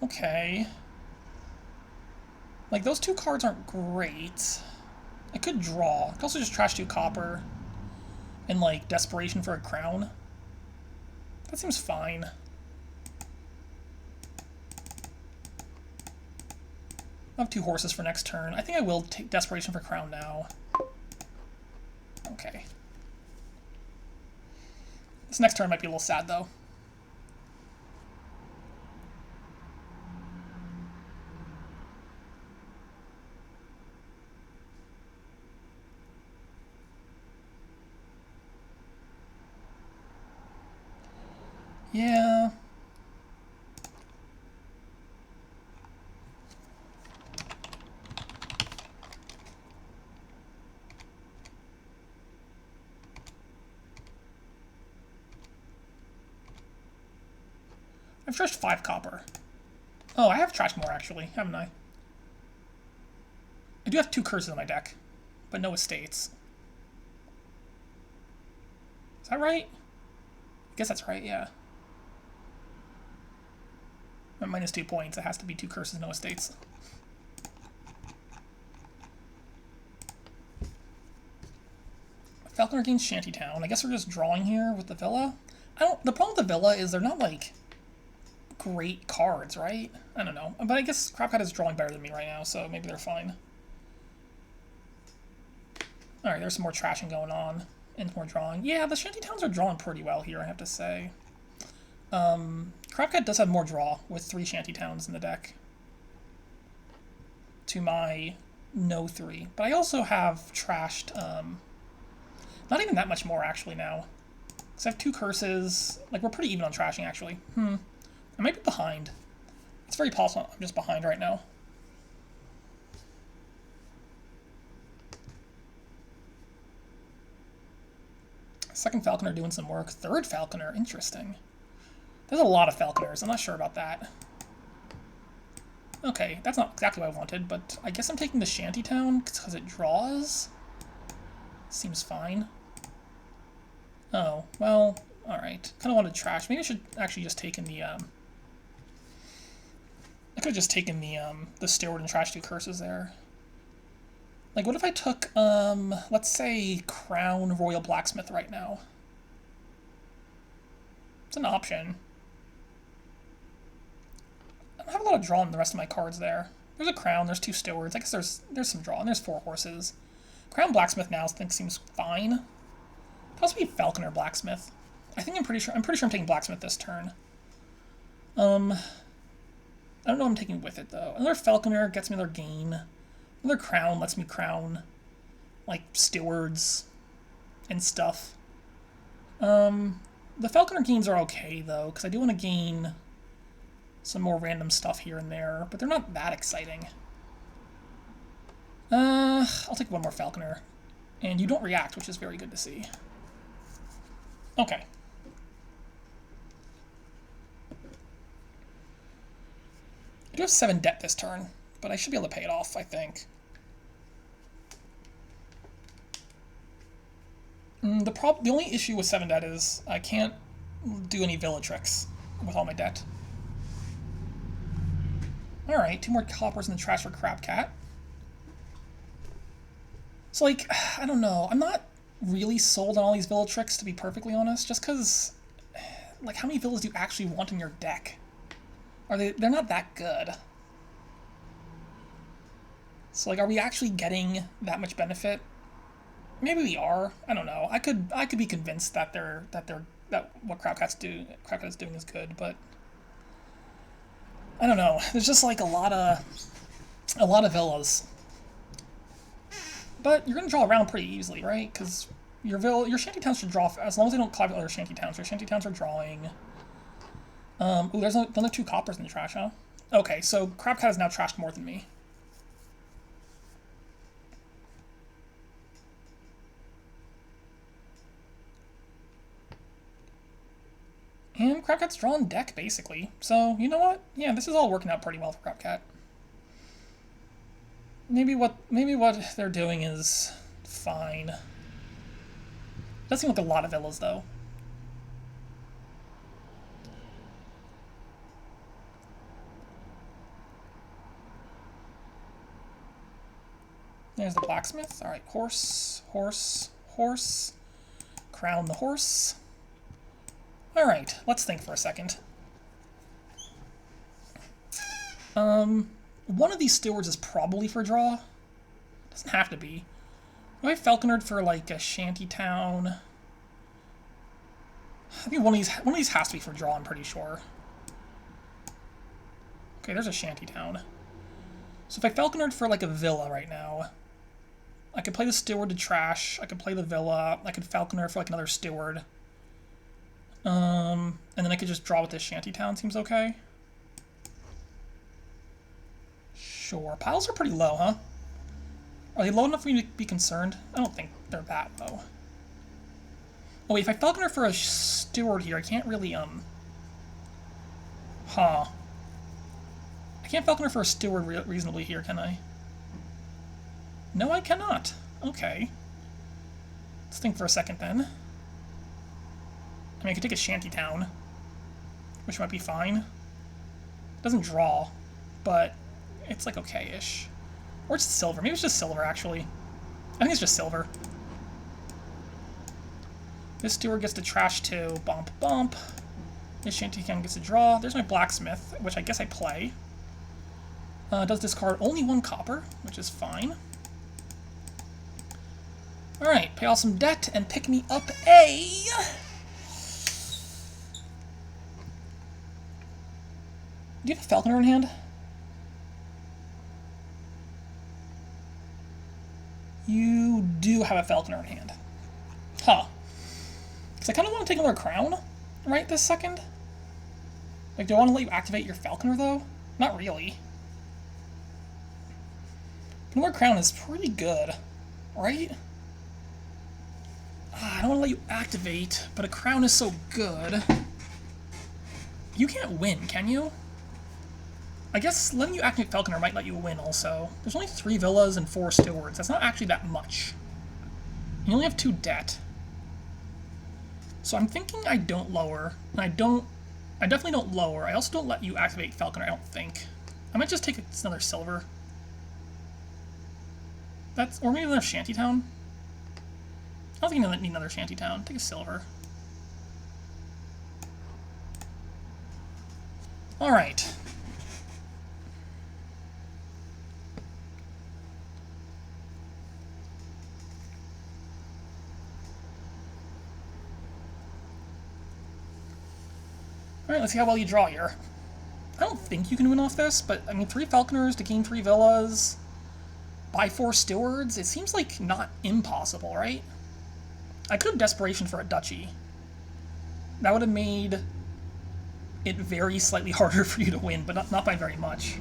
Okay. Like, those 2 cards aren't great. I could draw. I could also just trash 2 copper. And, like, desperation for a crown. That seems fine. I have 2 horses for next turn. I think I will take desperation for crown now. Okay. This next turn might be a little sad, though. Yeah. I've trashed 5 copper. Oh, I have trashed more, actually, haven't I? I do have 2 curses in my deck, but no estates. Is that right? I guess that's right, yeah. At minus 2 points, it has to be 2 curses, no estates. Falconer gains Shantytown. I guess we're just drawing here with the villa. The problem with the villa is they're not, like, great cards, right? I don't know. But I guess crabcat is drawing better than me right now, so maybe they're fine. Alright, there's some more trashing going on. And more drawing. Yeah, the Shantytowns are drawing pretty well here, I have to say. Crabcat does have more draw with 3 Shantytowns in the deck. To my no 3. But I also have trashed, not even that much more, actually, now. Because I have 2 curses. Like, we're pretty even on trashing, actually. I might be behind. It's very possible I'm just behind right now. Second Falconer doing some work. Third Falconer, interesting. There's a lot of Falconers. I'm not sure about that. Okay, that's not exactly what I wanted, but I guess I'm taking the Shantytown because it draws. Seems fine. Oh, well, alright. Kind of wanted to trash. Maybe I should actually just taken the, I could have just taken the steward and trash 2 curses there. Like, what if I took, let's say Crown Royal Blacksmith right now? It's an option. I don't have a lot of draw in the rest of my cards there. There's a Crown, there's 2 stewards. I guess there's some draw, and there's 4 horses. Crown Blacksmith now I think seems fine. Could also be Falconer Blacksmith. I'm pretty sure I'm taking Blacksmith this turn. I don't know what I'm taking with it though. Another Falconer gets me another gain. Another Crown lets me crown like stewards and stuff. The Falconer gains are okay though, because I do want to gain some more random stuff here and there, but they're not that exciting. I'll take one more Falconer. And you don't react, which is very good to see. Okay. I do have 7 debt this turn, but I should be able to pay it off, I think. The only issue with 7 debt is I can't do any villa tricks with all my debt. Alright, 2 more coppers in the trash for crabcat. So, like, I don't know. I'm not really sold on all these villa tricks, to be perfectly honest, just because, like, how many villas do you actually want in your deck? They're not that good. So, like, are we actually getting that much benefit? Maybe we are. I don't know. I could be convinced that what crabcat is doing is good, but I don't know. There's just like a lot of villas. But you're going to draw around pretty easily, right? Because your shantytowns should draw, as long as they don't collide with other shantytowns. Your shantytowns are drawing. Ooh, there's another 2 coppers in the trash, huh? Okay, so crabcat has now trashed more than me. And crabcat's drawn deck, basically. So, you know what? Yeah, this is all working out pretty well for crabcat. Maybe what they're doing is fine. Does seem like a lot of villas, though. There's the blacksmith. All right, horse, horse, horse. Crown the horse. All right, let's think for a second. One of these stewards is probably for draw. Doesn't have to be. Do I have Falconered for like a shantytown? I think one of these has to be for draw, I'm pretty sure. Okay, there's a shantytown. So if I Falconered for like a villa right now, I could play the steward to trash, I could play the villa, I could Falconer for like another steward. And then I could just draw with this shantytown, seems okay. Sure. Piles are pretty low, huh? Are they low enough for me to be concerned? I don't think they're that low. Oh wait, if I Falconer for a steward here, I can't really, Huh. I can't Falconer for a steward reasonably here, can I? No, I cannot. Okay. Let's think for a second, then. I mean, I could take a shantytown, which might be fine. It doesn't draw, but it's, like, okay-ish. Or it's silver. Maybe it's just silver, actually. I think it's just silver. This steward gets to trash too. Bump, bump. This shantytown gets to draw. There's my blacksmith, which I guess I play. Does discard only 1 copper, which is fine. Alright, pay off some debt and pick me up a... Do you have a Falconer in hand? You do have a Falconer in hand. Huh. Because I kind of want to take another crown right this second. Like, do I want to let you activate your Falconer, though? Not really. Another crown is pretty good, right? I don't want to let you activate, but a crown is so good. You can't win, can you? I guess letting you activate Falconer might let you win also. There's only 3 villas and 4 stewards. That's not actually that much. You only have 2 debt. So I'm thinking I don't lower. And I definitely don't lower. I also don't let you activate Falconer, I don't think. I might just take another silver. Or maybe another shantytown. I don't think I need another shantytown. Take a silver. Alright. Alright, let's see how well you draw here. I don't think you can win off this, but I mean 3 Falconers to gain 3 villas, buy 4 stewards, it seems like not impossible, right? I could have desperation for a duchy. That would have made it very slightly harder for you to win, but not by very much.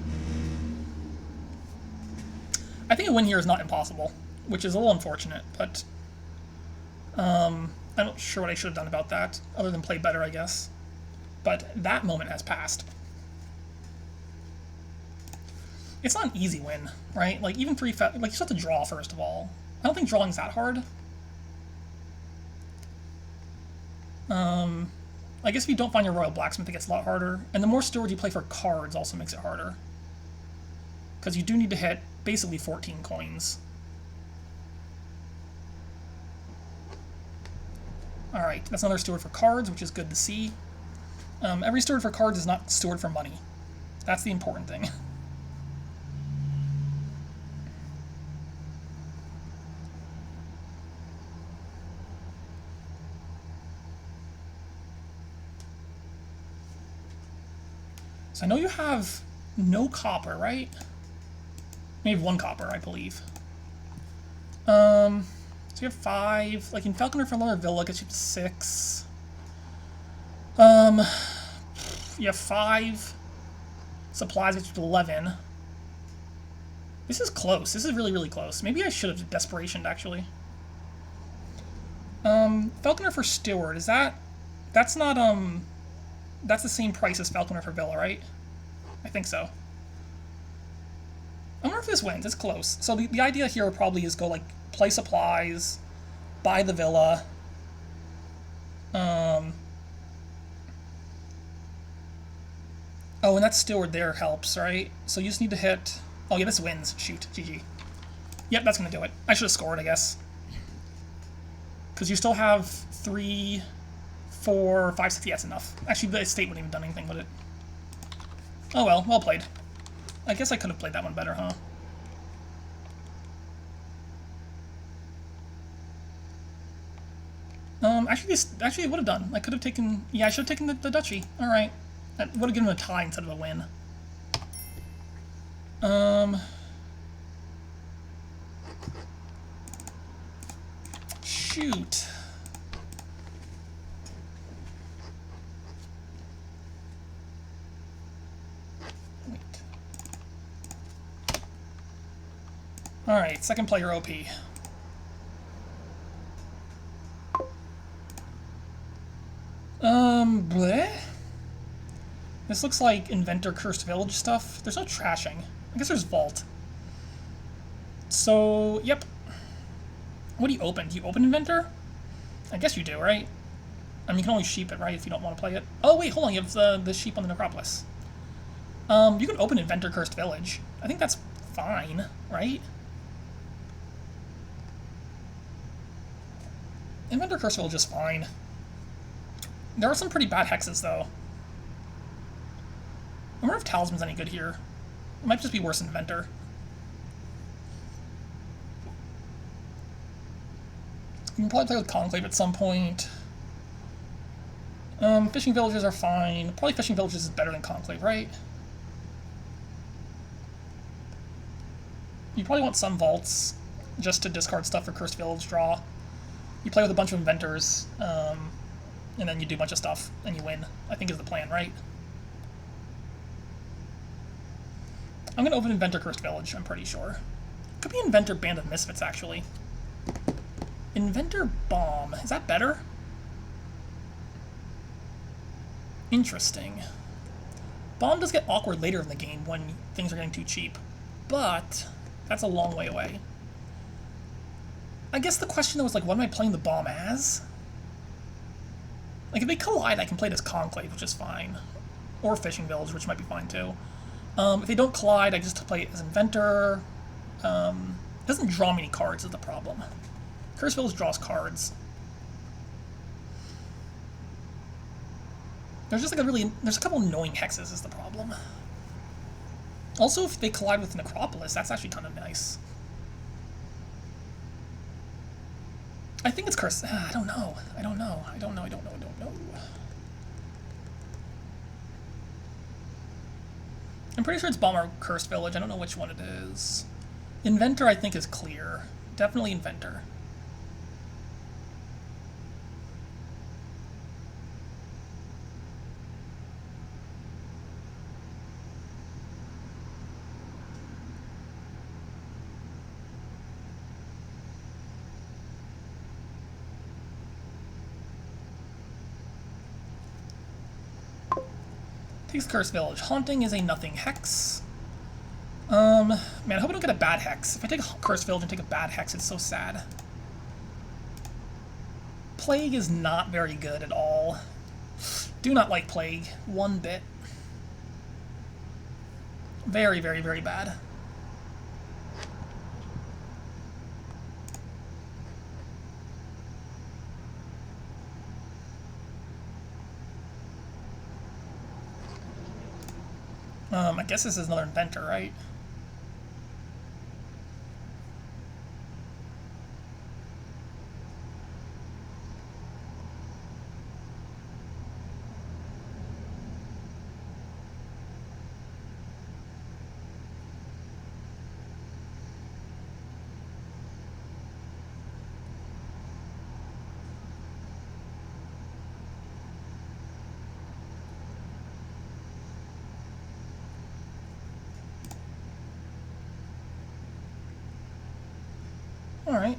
I think a win here is not impossible, which is a little unfortunate, but I'm not sure what I should have done about that, other than play better, I guess. But that moment has passed. It's not an easy win, right? Like, even 3... like, you just have to draw, first of all. I don't think drawing's that hard. I guess if you don't find your Royal Blacksmith, it gets a lot harder. And the more stewards you play for cards also makes it harder. Because you do need to hit basically 14 coins. Alright, that's another steward for cards, which is good to see. Every steward for cards is not steward for money. That's the important thing. So I know you have no copper, right? You have 1 copper, I believe. So you have 5. Like, in Falconer for another villa gets you to 6. You have 5. Supplies gets you to 11. This is close. This is really, really close. Maybe I should have desperationed, actually. Falconer for steward, is that... That's not, that's the same price as Falconer for villa, right? I think so. I wonder if this wins. It's close. So the idea here probably is go, like, play supplies, buy the villa. Oh, and that steward there helps, right? So you just need to hit... Oh, yeah, this wins. Shoot. GG. Yep, that's going to do it. I should have scored, I guess. Because you still have 3... 4, 5, 6, yeah, that's enough. Actually, the estate wouldn't even done anything with it. Oh well, well played. I guess I could have played that one better, huh? Actually, it would have done. I could have taken... Yeah, I should have taken the duchy. Alright. That would have given him a tie instead of a win. Shoot. Alright, second player OP. Bleh? This looks like Inventor Cursed Village stuff. There's no trashing. I guess there's Vault. So, yep. What do you open? Do you open Inventor? I guess you do, right? I mean, you can only sheep it, right, if you don't want to play it. Oh, wait, hold on. You have the sheep on the Necropolis. You can open Inventor Cursed Village. I think that's fine, right? Inventor Cursed Village is fine. There are some pretty bad hexes, though. I wonder if Talisman's any good here. It might just be worse than Inventor. You can probably play with Conclave at some point. Fishing Villages are fine. Probably Fishing Villages is better than Conclave, right? You probably want some Vaults, just to discard stuff for Cursed Village draw. You play with a bunch of Inventors, and then you do a bunch of stuff, and you win, I think is the plan, right? I'm going to open Inventor Cursed Village, I'm pretty sure. Could be Inventor Band of Misfits, actually. Inventor Bomb. Is that better? Interesting. Bomb does get awkward later in the game when things are getting too cheap, but that's a long way away. I guess the question though is like, what am I playing the bomb as? Like if they collide, I can play it as Conclave, which is fine, or Fishing Village, which might be fine too. If they don't collide, I just play it as Inventor. It doesn't draw many cards is the problem. Curse Village draws cards. There's just like there's a couple annoying hexes is the problem. Also, if they collide with Necropolis, that's actually kind of nice. I think it's Curse. I don't know. I don't know. I'm pretty sure it's Bomb or Cursed Village. I don't know which one it is. Inventor, I think, is clear. Definitely Inventor. Takes Cursed Village. Haunting is a nothing hex. Man, I hope I don't get a bad hex. If I take a Cursed Village and take a bad hex, it's so sad. Plague is not very good at all. Do not like Plague one bit. Very, very, very bad. I guess this is another Inventor, right? Alright.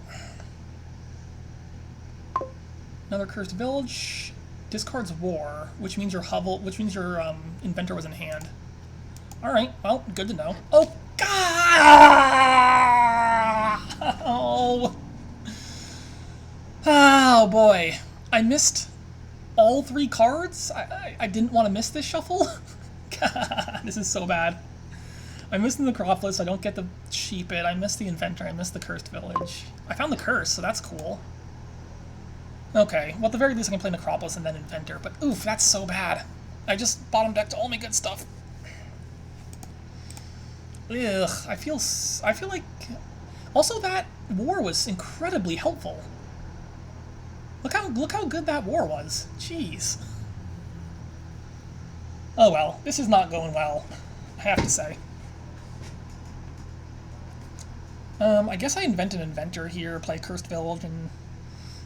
Another Cursed Village. Discards War, which means your Inventor was in hand. Alright, well, good to know. Oh, God! Oh. Oh, boy. I missed all 3 cards? I didn't want to miss this shuffle? God, this is so bad. I missed the Necropolis, I don't get the Sheep It, I missed the Inventor, I missed the Cursed Village. I found the Curse, so that's cool. Okay, well at the very least I can play Necropolis and then Inventor, but oof, that's so bad. I just bottom decked all my good stuff. Ugh, I feel like... Also, that War was incredibly helpful. Look how good that War was. Jeez. Oh well, this is not going well, I have to say. I guess I invent an Inventor here, play Cursed Village, and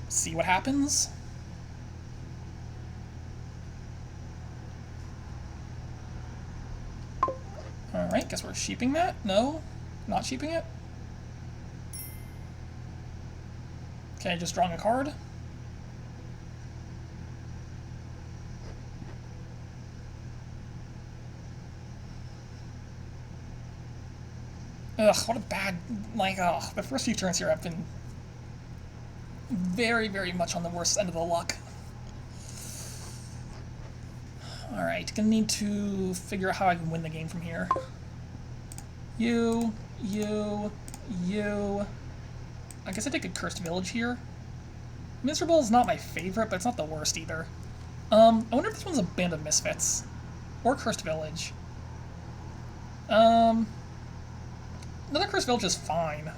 see what happens. Alright, guess we're sheeping that? No? Not sheeping it? Okay, just drawing a card. Ugh, what a bad, like, ugh, the first few turns here have been very, very much on the worst end of the luck. Alright, gonna need to figure out how I can win the game from here. You. I guess I take a Cursed Village here. Miserable is not my favorite, but it's not the worst either. I wonder if this one's a Band of Misfits. Or Cursed Village. Another Cursed Village is fine.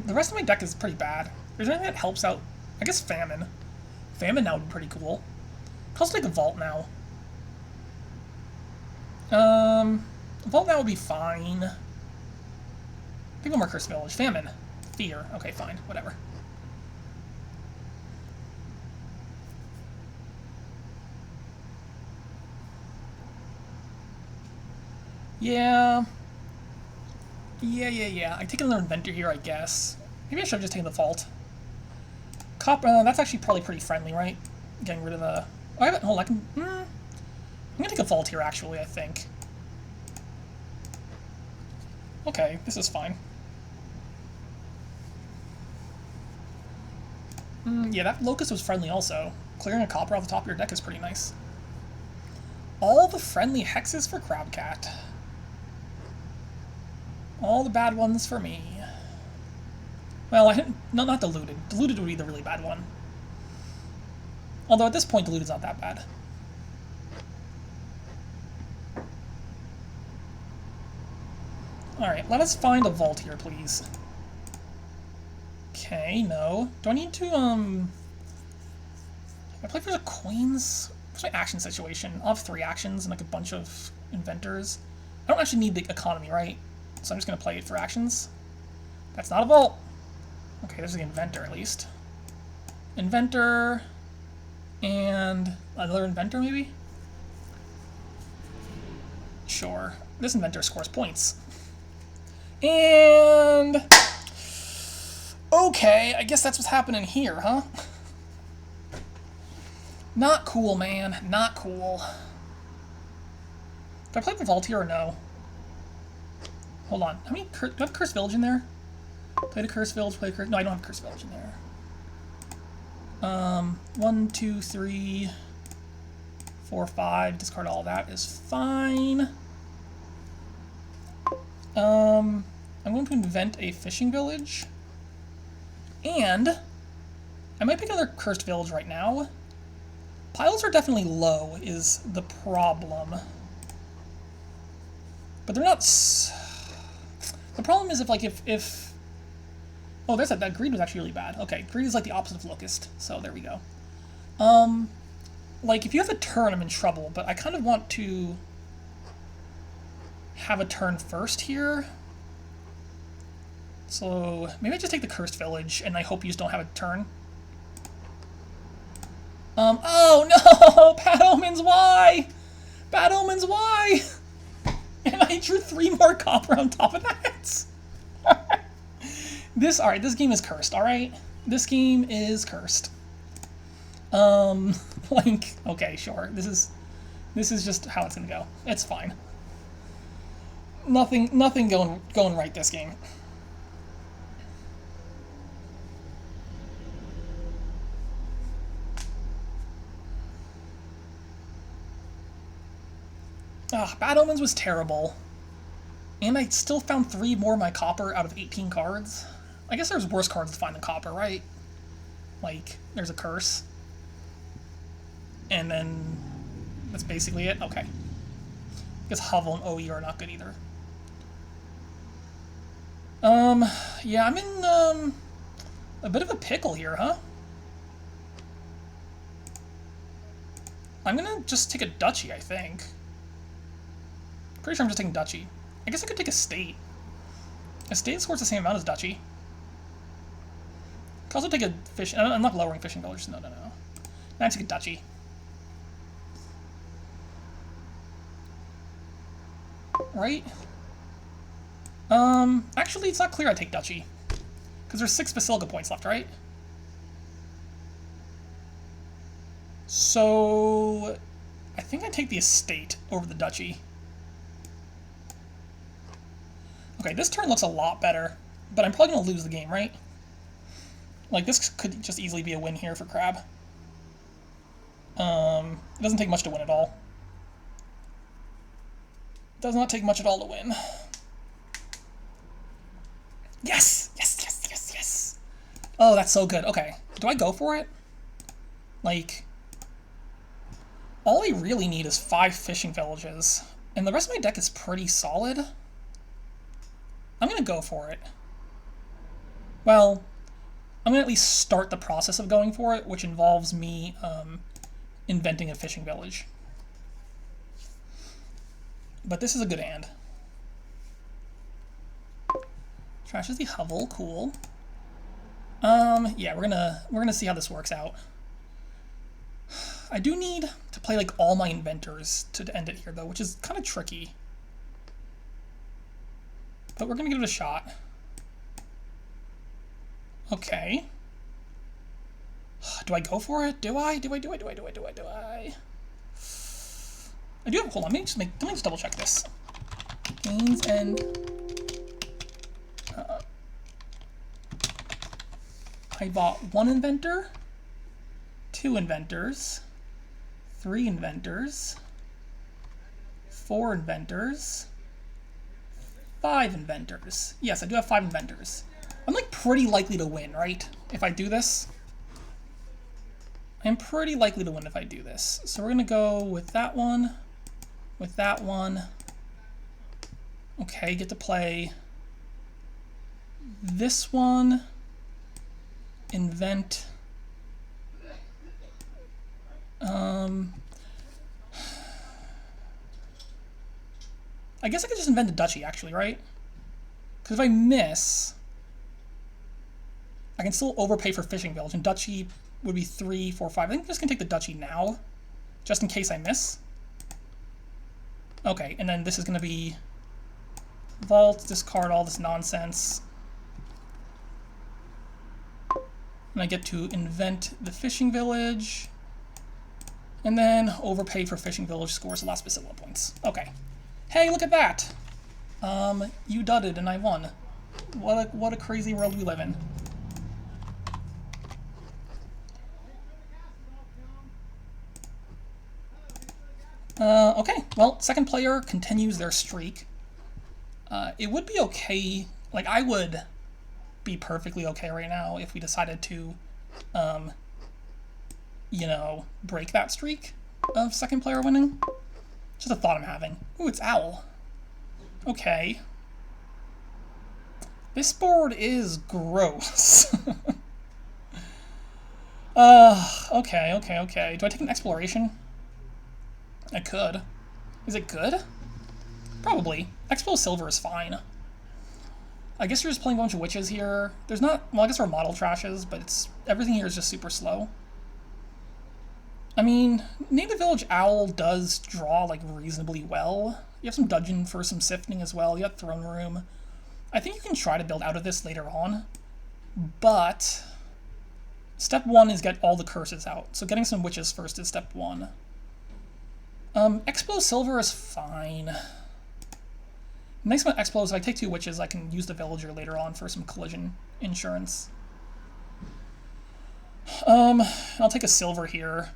The rest of my deck is pretty bad. Is there anything that helps out? I guess Famine. Famine now would be pretty cool. I'll also take a Vault now. Vault now would be fine. I think one more Cursed Village. Famine. Fear. Okay, fine. Whatever. Yeah. I take another Inventor here, I guess. Maybe I should have just taken the Vault. That's actually probably pretty friendly, right? Getting rid of the... Oh, I haven't... Hold on, I can... I'm gonna take a Vault here, actually, I think. Okay, this is fine. Yeah, that Locust was friendly also. Clearing a copper off the top of your deck is pretty nice. All the friendly hexes for Crabcat. All the bad ones for me. Well, I didn't... No, not Diluted. Diluted would be the really bad one. Although at this point, Diluted's not that bad. Alright, let us find a vault here, please. Okay, no. Do I need to, I play for the Queens? What's my action situation? I'll have 3 actions and like a bunch of inventors. I don't actually need the economy, right? So I'm just gonna play it for actions. That's not a vault. Okay, there's the inventor at least. Inventor... and another inventor, maybe? Sure. This inventor scores points. And... okay, I guess that's what's happening here, huh? Not cool, man. Not cool. Do I play the vault here or no? Hold on. How many... do I have Cursed Village in there? Play the Cursed Village, play the Cursed... no, I don't have Cursed Village in there. 1, 2, 3, 4, 5. Discard all that is fine. I'm going to invent a fishing village. And I might pick another Cursed Village right now. Piles are definitely low, is the problem. But they're not... the problem is if... oh, there's that greed was actually really bad. Okay, greed is like the opposite of locust, so there we go. Like, if you have a turn, I'm in trouble, but I kind of want to have a turn first here. So, maybe I just take the Cursed Village, and I hope you just don't have a turn. Oh no! Bad Omens, why? Bad Omens, why? And I drew 3 more copper on top of that. Alright, this game is cursed, alright? This game is cursed. Like, okay, sure. This is just how it's gonna go. It's fine. Nothing going right this game. Bad Omens was terrible. And I still found 3 more of my copper out of 18 cards. I guess there's worse cards to find than copper, right? Like, there's a curse. And then that's basically it? Okay. I guess Hovel and OE are not good either. Yeah, I'm in, a bit of a pickle here, huh? I'm gonna just take a duchy, I think. Pretty sure I'm just taking duchy. I guess I could take a state. A state scores the same amount as duchy. I could also take a fish... I'm not lowering fishing village. No. I take a duchy. Right? Actually, it's not clear I take duchy. Because there's 6 Basilica points left, right? So... I think I take the estate over the duchy. Okay, this turn looks a lot better, but I'm probably going to lose the game, right? Like, this could just easily be a win here for Crab. It doesn't take much to win at all. Does not take much at all to win. Yes! Yes! Oh, that's so good. Okay, do I go for it? Like, all I really need is 5 fishing villages, and the rest of my deck is pretty solid. I'm gonna go for it. Well, I'm gonna at least start the process of going for it, which involves me inventing a fishing village. But this is a good hand. Trashes the Hovel, cool. Yeah, we're gonna see how this works out. I do need to play like all my inventors to end it here though, which is kind of tricky. But we're gonna give it a shot. Okay. Do I go for it? Do I? I do have, hold on, let me just double check this. Gains and I bought 1 inventor, 2 inventors, 3 inventors, 4 inventors, 5 inventors. Yes, I do have 5 inventors. I'm like pretty likely to win, right? If I do this. I'm pretty likely to win if I do this. So we're gonna go with that one, with that one. Okay, get to play this one. Invent. I guess I could just invent a duchy, actually, right? Because if I miss, I can still overpay for fishing village, and duchy would be 3, 4, 5. I think I'm just gonna take the duchy now, just in case I miss. Okay, and then this is gonna be vault, discard all this nonsense. And I get to invent the fishing village, and then overpay for fishing village scores the last Basilica points. Okay. Hey, look at that! You dudded and I won. What a crazy world we live in. Okay, well, second player continues their streak. It would be okay, like, I would be perfectly okay right now if we decided to, you know, break that streak of second player winning. Just a thought I'm having. Ooh, it's Owl. Okay. This board is gross. Okay. Do I take an exploration? I could. Is it good? Probably. Expo Silver is fine. I guess you're just playing a bunch of witches here. There's not... Well, I guess we're model trashes, but it's... Everything here is just super slow. I mean, Native Village Owl does draw, like, reasonably well. You have some dungeon for some sifting as well. You have throne room. I think you can try to build out of this later on. But... Step 1 is get all the curses out. So getting some witches first is step 1. Expo Silver is fine. Nice about Expo is if I take 2 witches, I can use the villager later on for some collision insurance. I'll take a silver here.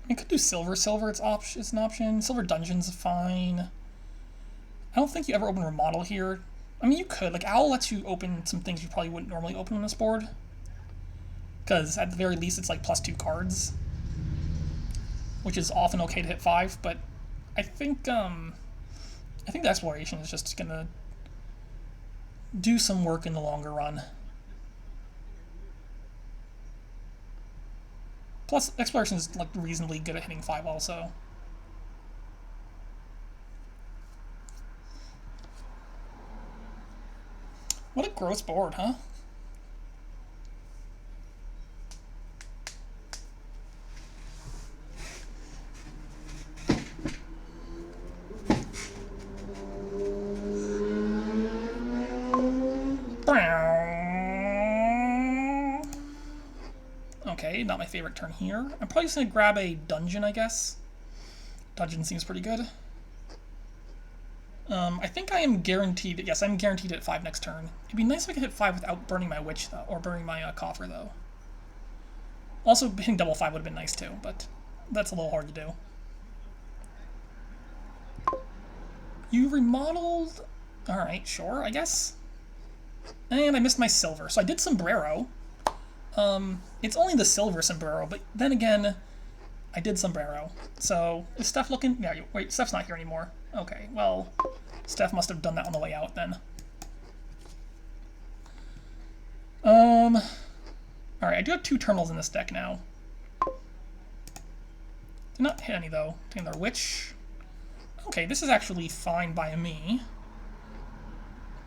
I could do silver. Silver, it's an option. Silver dungeon's fine. I don't think you ever open remodel here. I mean, you could. Like, Owl lets you open some things you probably wouldn't normally open on this board. Because at the very least, it's like +2 cards. Which is often okay to hit 5, but I think the exploration is just gonna do some work in the longer run. Plus, exploration is like reasonably good at hitting 5 also. What a gross board, huh? Okay, not my favorite turn here. I'm probably just gonna grab a dungeon, I guess. Dungeon seems pretty good. I think I am guaranteed... Yes, I'm guaranteed at 5 next turn. It'd be nice if I could hit 5 without burning my witch, though, or burning my coffer, though. Also, hitting double 5 would have been nice, too, but that's a little hard to do. You remodeled... Alright, sure, I guess. And I missed my silver, so I did sombrero. It's only the silver sombrero, but then again, I did sombrero. So, is Steph looking? Yeah, wait, Steph's not here anymore. Okay, well, Steph must have done that on the way out then. Alright, I do have 2 terminals in this deck now. Did not hit any, though. Taking their witch. Okay, this is actually fine by me.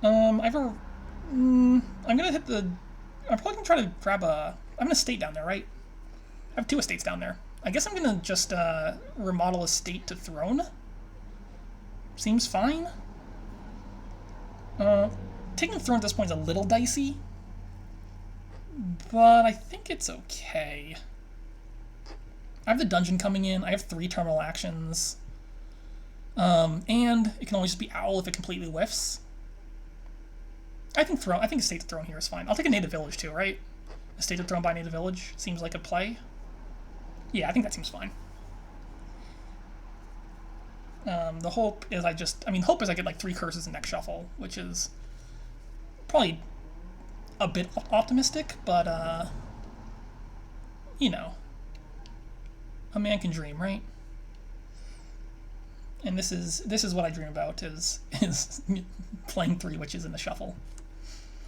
I'm gonna hit the... I'm probably gonna try to grab a... I have an estate down there, right? I have 2 estates down there. I guess I'm gonna just remodel estate to throne. Seems fine. Taking throne at this point is a little dicey, but I think it's okay. I have the dungeon coming in. I have 3 terminal actions. And it can always just be Owl if it completely whiffs. I think Estate of Throne here is fine. I'll take a Native Village too, right? Estate of Throne by Native Village seems like a play. Yeah, I think that seems fine. The hope is hope is I get like 3 curses in next shuffle, which is probably a bit optimistic, but you know, a man can dream, right? And this is what I dream about is playing 3 witches in the shuffle.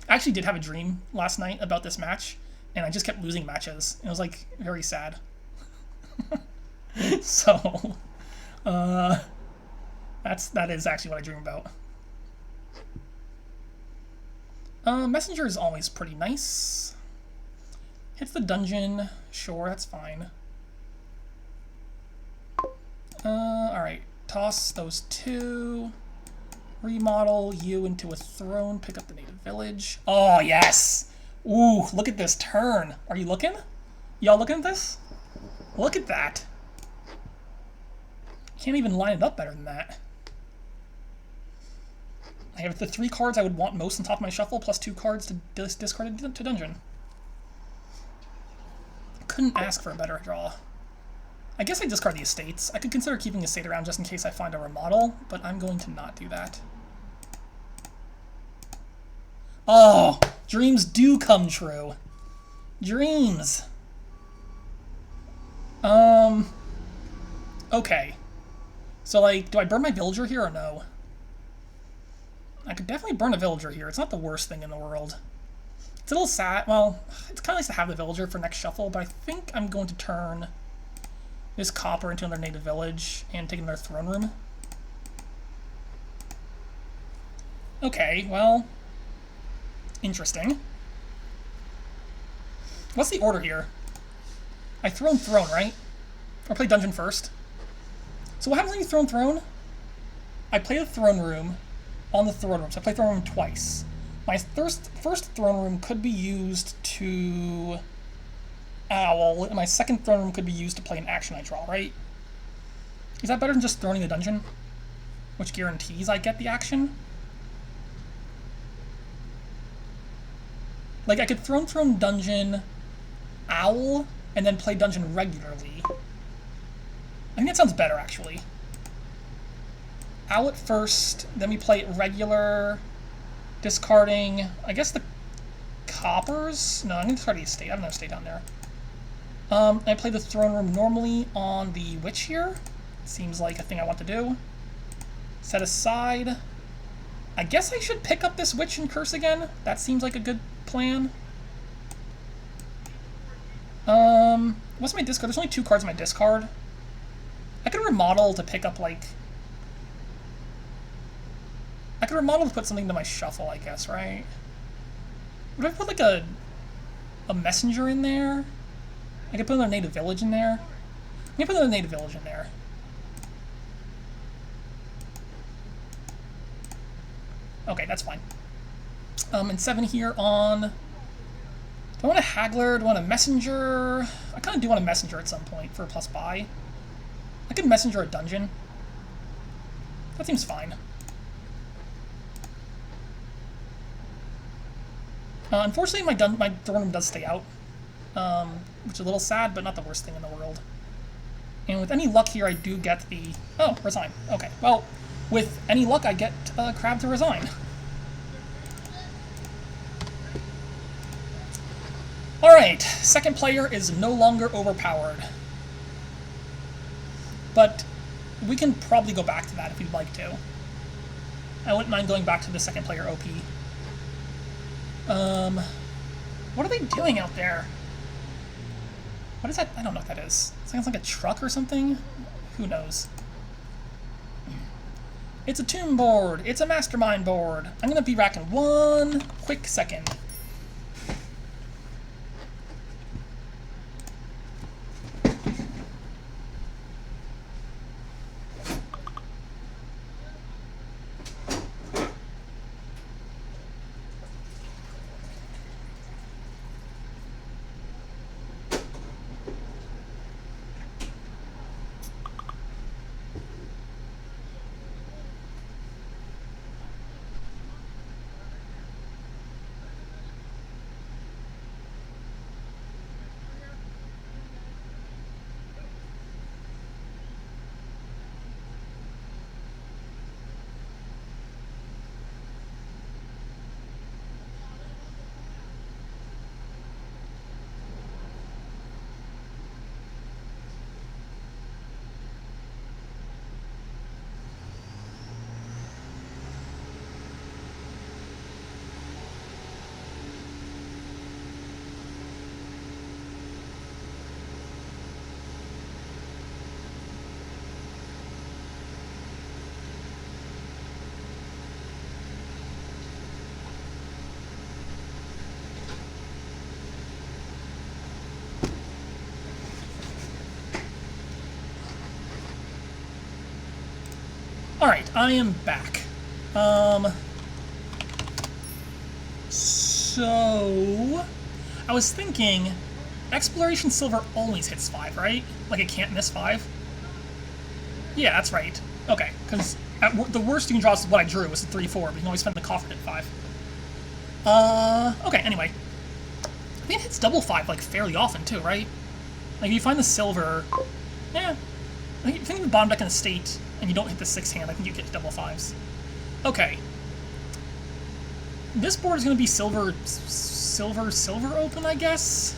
I actually did have a dream last night about this match, and I just kept losing matches. It was like very sad. So, that is actually what I dream about. Messenger is always pretty nice. Hits the dungeon, sure, that's fine. Alright, toss those 2. Remodel you into a throne, pick up the Native Village. Oh, yes! Ooh, look at this turn. Are you looking? Y'all looking at this? Look at that. Can't even line it up better than that. I have the 3 cards I would want most on top of my shuffle, plus 2 cards to discard to dungeon. Couldn't ask for a better draw. I guess I discard the estates. I could consider keeping the estate around just in case I find a remodel, but I'm going to not do that. Oh, dreams do come true. Dreams. Okay. So, like, do I burn my villager here or no? I could definitely burn a villager here. It's not the worst thing in the world. It's a little sad. Well, it's kind of nice to have the villager for next shuffle, but I think I'm going to turn this copper into another native village and take another throne room. Okay, well, interesting. What's the order here? I throne, right? Or play dungeon first. So what happens when you throne? I play the throne room on the throne room, so I play throne room twice. My first throne room could be used to owl, and my second throne room could be used to play an action I draw, right? Is that better than just throning the dungeon, which guarantees I get the action? Like, I could throne dungeon, owl, and then play dungeon regularly. I think that sounds better, actually. Owl at first, then we play it regular, discarding, I guess, the coppers? No, I'm going to discard the estate. I have no estate down there. I play the throne room normally on the witch here. Seems like a thing I want to do. Set aside. I guess I should pick up this witch and curse again. That seems like a good plan. What's my discard? There's only 2 cards in my discard. I could remodel to pick up, like... I could remodel to put something into my shuffle, I guess, right? Would I put, like, a messenger in there? I could put another native village in there. Let me put another native village in there. Okay, that's fine. And 7 here on... Do I want a haggler? Do I want a messenger? I kind of do want a messenger at some point for a plus buy. I could messenger a dungeon. That seems fine. Unfortunately, my throne room does stay out, which is a little sad, but not the worst thing in the world. And with any luck here, I do get the... Oh, resign. Okay, well, with any luck, I get Crab to resign. Alright, second player is no longer overpowered. But we can probably go back to that if you'd like to. I wouldn't mind going back to the second player OP. What are they doing out there? What is that? I don't know what that is. Sounds like a truck or something? Who knows? It's a tomb board. It's a mastermind board. I'm gonna be back in 1 quick second. I am back. So I was thinking, Exploration Silver always hits 5, right? Like it can't miss 5? Yeah, that's right. Okay, because the worst you can draw is what I drew, was a 3-4, but you can always spend the coffer at 5. Okay, anyway. I think it hits double 5, like, fairly often, too, right? Like, if you find the silver... Yeah. I think if you think of the bottom deck in the state, and you don't hit the 6 hand, I think you get to double 5s. Okay. This board is going to be silver open, I guess?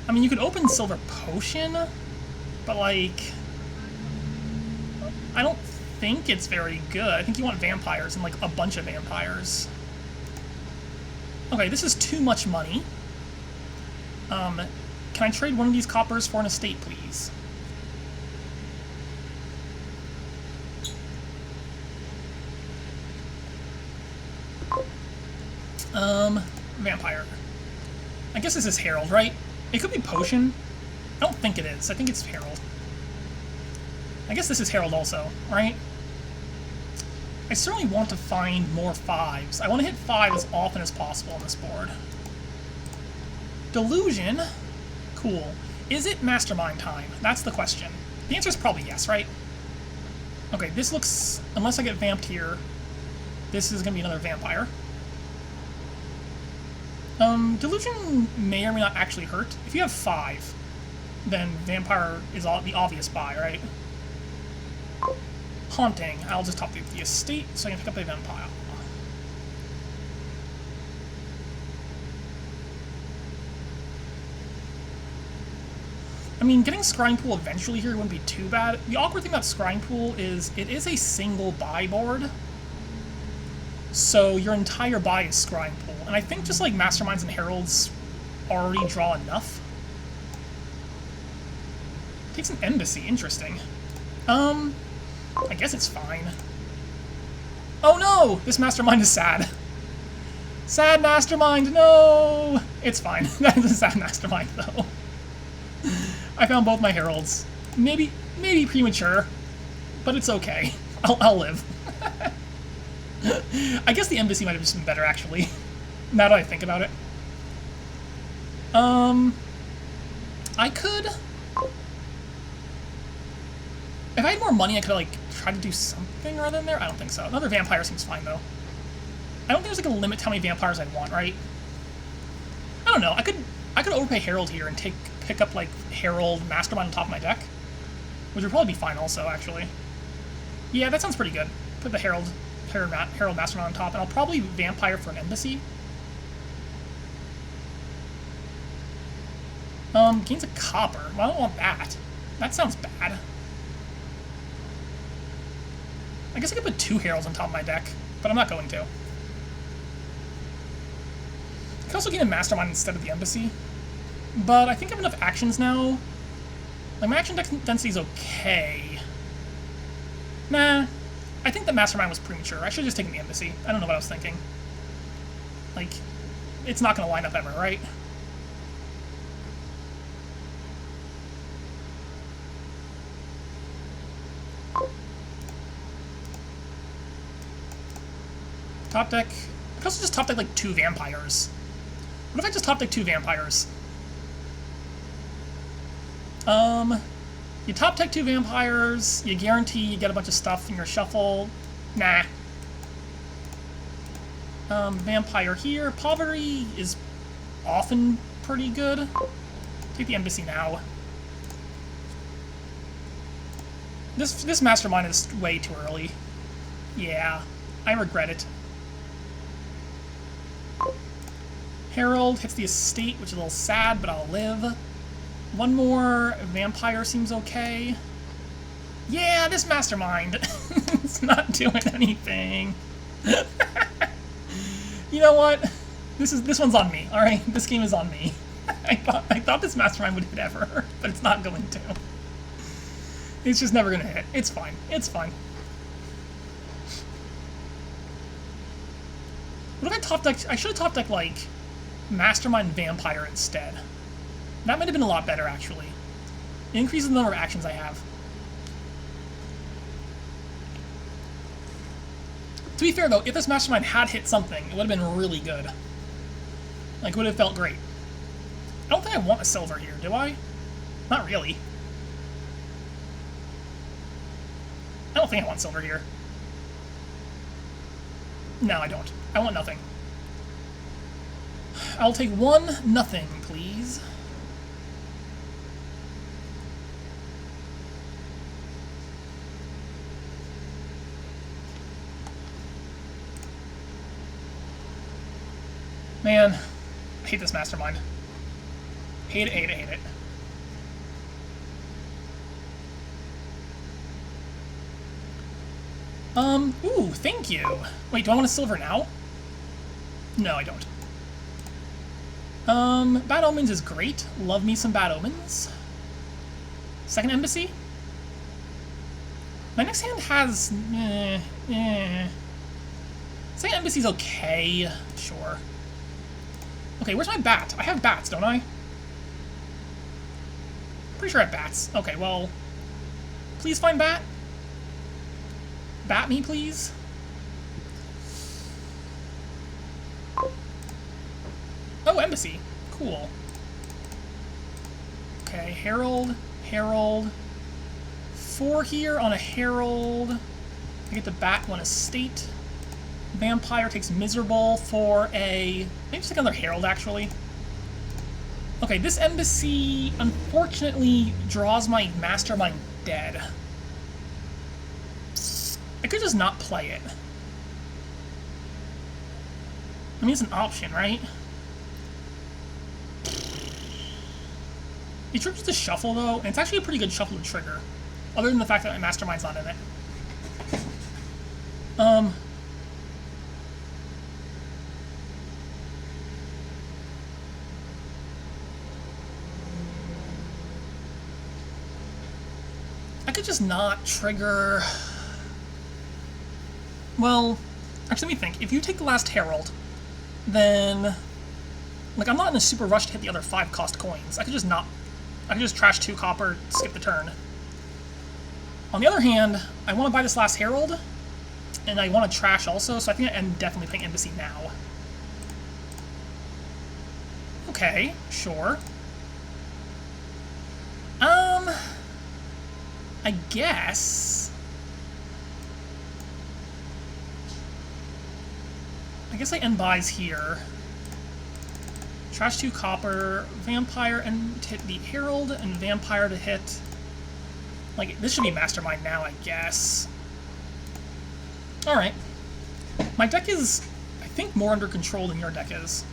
I mean, you could open silver potion, but, like... I don't think it's very good. I think you want vampires and, like, a bunch of vampires. Okay, this is too much money. Can I trade one of these coppers for an estate, please? Vampire. I guess this is Herald, right? It could be Potion. I don't think it is. I think it's Herald. I guess this is Herald also, right? I certainly want to find more 5s. I want to hit 5 as often as possible on this board. Delusion? Cool. Is it Mastermind time? That's the question. The answer is probably yes, right? Okay, this looks... Unless I get vamped here, this is going to be another vampire. Delusion may or may not actually hurt. If you have 5, then Vampire is the obvious buy, right? Haunting. I'll just top the estate so I can pick up a vampire. I mean, getting Scrying Pool eventually here wouldn't be too bad. The awkward thing about Scrying Pool is it is a single buy board. So your entire buy is Scrying Pool. And I think just like Masterminds and Heralds already draw enough. Takes an Embassy, interesting. I guess it's fine. Oh no! This Mastermind is sad. Sad Mastermind, no! It's fine. That is a sad Mastermind, though. I found both my Heralds. Maybe premature, but it's okay. I'll live. I guess the Embassy might have just been better, actually. Now that I think about it. I could... If I had more money, I could, like, try to do something rather than there. I don't think so. Another vampire seems fine, though. I don't think there's, like, a limit to how many vampires I'd want, right? I don't know. I could overpay Herald here and pick up, like, Herald Mastermind on top of my deck. Which would probably be fine also, actually. Yeah, that sounds pretty good. Put the Herald Mastermind on top, and I'll probably Vampire for an Embassy. Gains a copper. Well, I don't want that. That sounds bad. I guess I could put 2 Heralds on top of my deck, but I'm not going to. I could also gain a Mastermind instead of the Embassy, but I think I have enough actions now. Like, my action density is okay. Nah, I think the Mastermind was premature. I should have just taken the Embassy. I don't know what I was thinking. Like, it's not going to line up ever, right? Top deck. I could also just top deck like 2 vampires. What if I just top deck 2 vampires? You top deck 2 vampires, you guarantee you get a bunch of stuff in your shuffle. Nah. Vampire here. Poverty is often pretty good. Take the Embassy now. This Mastermind is way too early. Yeah, I regret it. Herald hits the estate, which is a little sad, but I'll live. One more. Vampire seems okay. Yeah, this Mastermind. It's not doing anything. You know what? This one's on me, alright? This game is on me. I thought this Mastermind would hit ever, but it's not going to. It's just never going to hit. It's fine. It's fine. What if I top decked... I should have top decked, like, Mastermind Vampire instead. That might have been a lot better, actually. It increases the number of actions I have. To be fair, though, if this Mastermind had hit something, it would have been really good. Like, it would have felt great. I don't think I want a silver here, do I? Not really. I don't think I want silver here. No, I don't. I want nothing. I'll take 1-0, please. Man, I hate this Mastermind. Hate it, hate it, hate it. Ooh, thank you. Wait, do I want a silver now? No, I don't. Bad Omens is great. Love me some Bad Omens. Second Embassy? My next hand has... Second Embassy's okay. Sure. Okay, where's my bat? I have bats, don't I? Pretty sure I have bats. Okay, well... Please find bat. Bat me, please. Oh, Embassy. Cool. Okay, Herald, Herald. 4 here on a Herald. I get the bat one estate. Vampire takes Miserable for a... Maybe just another Herald, actually. Okay, this Embassy, unfortunately, draws my Mastermind dead. I could just not play it. I mean, it's an option, right? It triggers the shuffle, though, and it's actually a pretty good shuffle to trigger. Other than the fact that my Mastermind's not in it. I could just not trigger... Well, actually, let me think. If you take the last Herald, then... Like, I'm not in a super rush to hit the other 5-cost coins. I could just not... I could just trash 2 copper, skip the turn. On the other hand, I want to buy this last Herald, and I want to trash also, so I think I'm definitely playing Embassy now. Okay, sure. I guess... I end buys here. Trash 2 copper, Vampire and to hit the Herald, and Vampire to hit... Like, this should be Mastermind now, I guess. Alright. My deck is, I think, more under control than your deck is.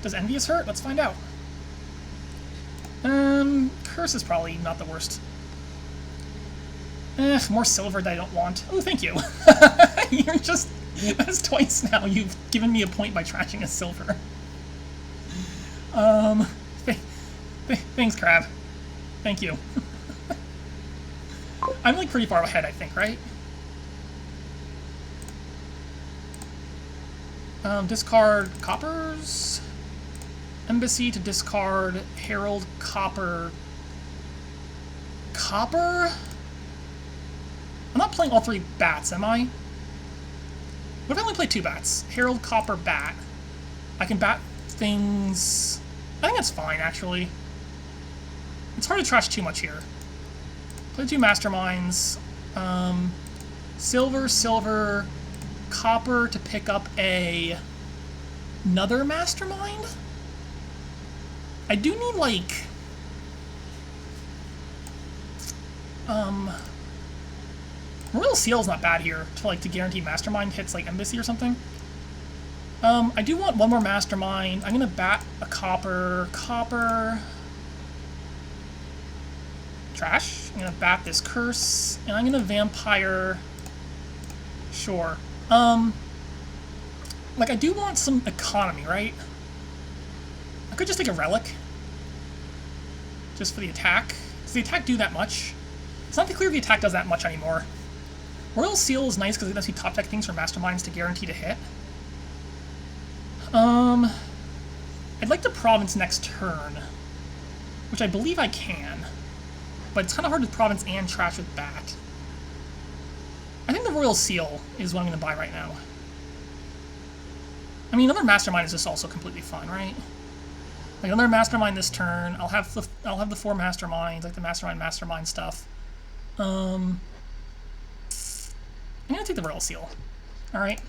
Does Envious hurt? Let's find out. Curse is probably not the worst. More silver that I don't want. Oh, thank you. You're just... That's twice now you've given me a point by trashing a silver. Thanks, Crab. Thank you. I'm, like, pretty far ahead, I think, right? Discard coppers. Embassy to discard Herald, copper. Copper? I'm not playing all 3 bats, am I? What if I only play 2 bats? Herald, copper, bat. I can bat things... I think that's fine, actually. It's hard to trash too much here. Play 2 Masterminds. Silver, silver, copper to pick up another Mastermind? I do need, like... Royal Seal's not bad here to guarantee Mastermind hits, like, Embassy or something. I do want 1 more Mastermind. I'm gonna bat a copper. Copper. Trash. I'm gonna bat this curse. And I'm gonna Vampire. Sure. Like, I do want some economy, right? I could just take a Relic. Just for the attack. Does the attack do that much? It's not clear if the attack does that much anymore. Royal Seal is nice because it lets me top deck things for Masterminds to guarantee to hit. I'd like to Province next turn, which I believe I can, but it's kind of hard to Province and trash with Bat. I think the Royal Seal is what I'm going to buy right now. I mean, another Mastermind is just also completely fine, right? Like another Mastermind this turn. I'll have the 4 Masterminds, like the Mastermind stuff. I'm gonna take the Royal Seal. All right.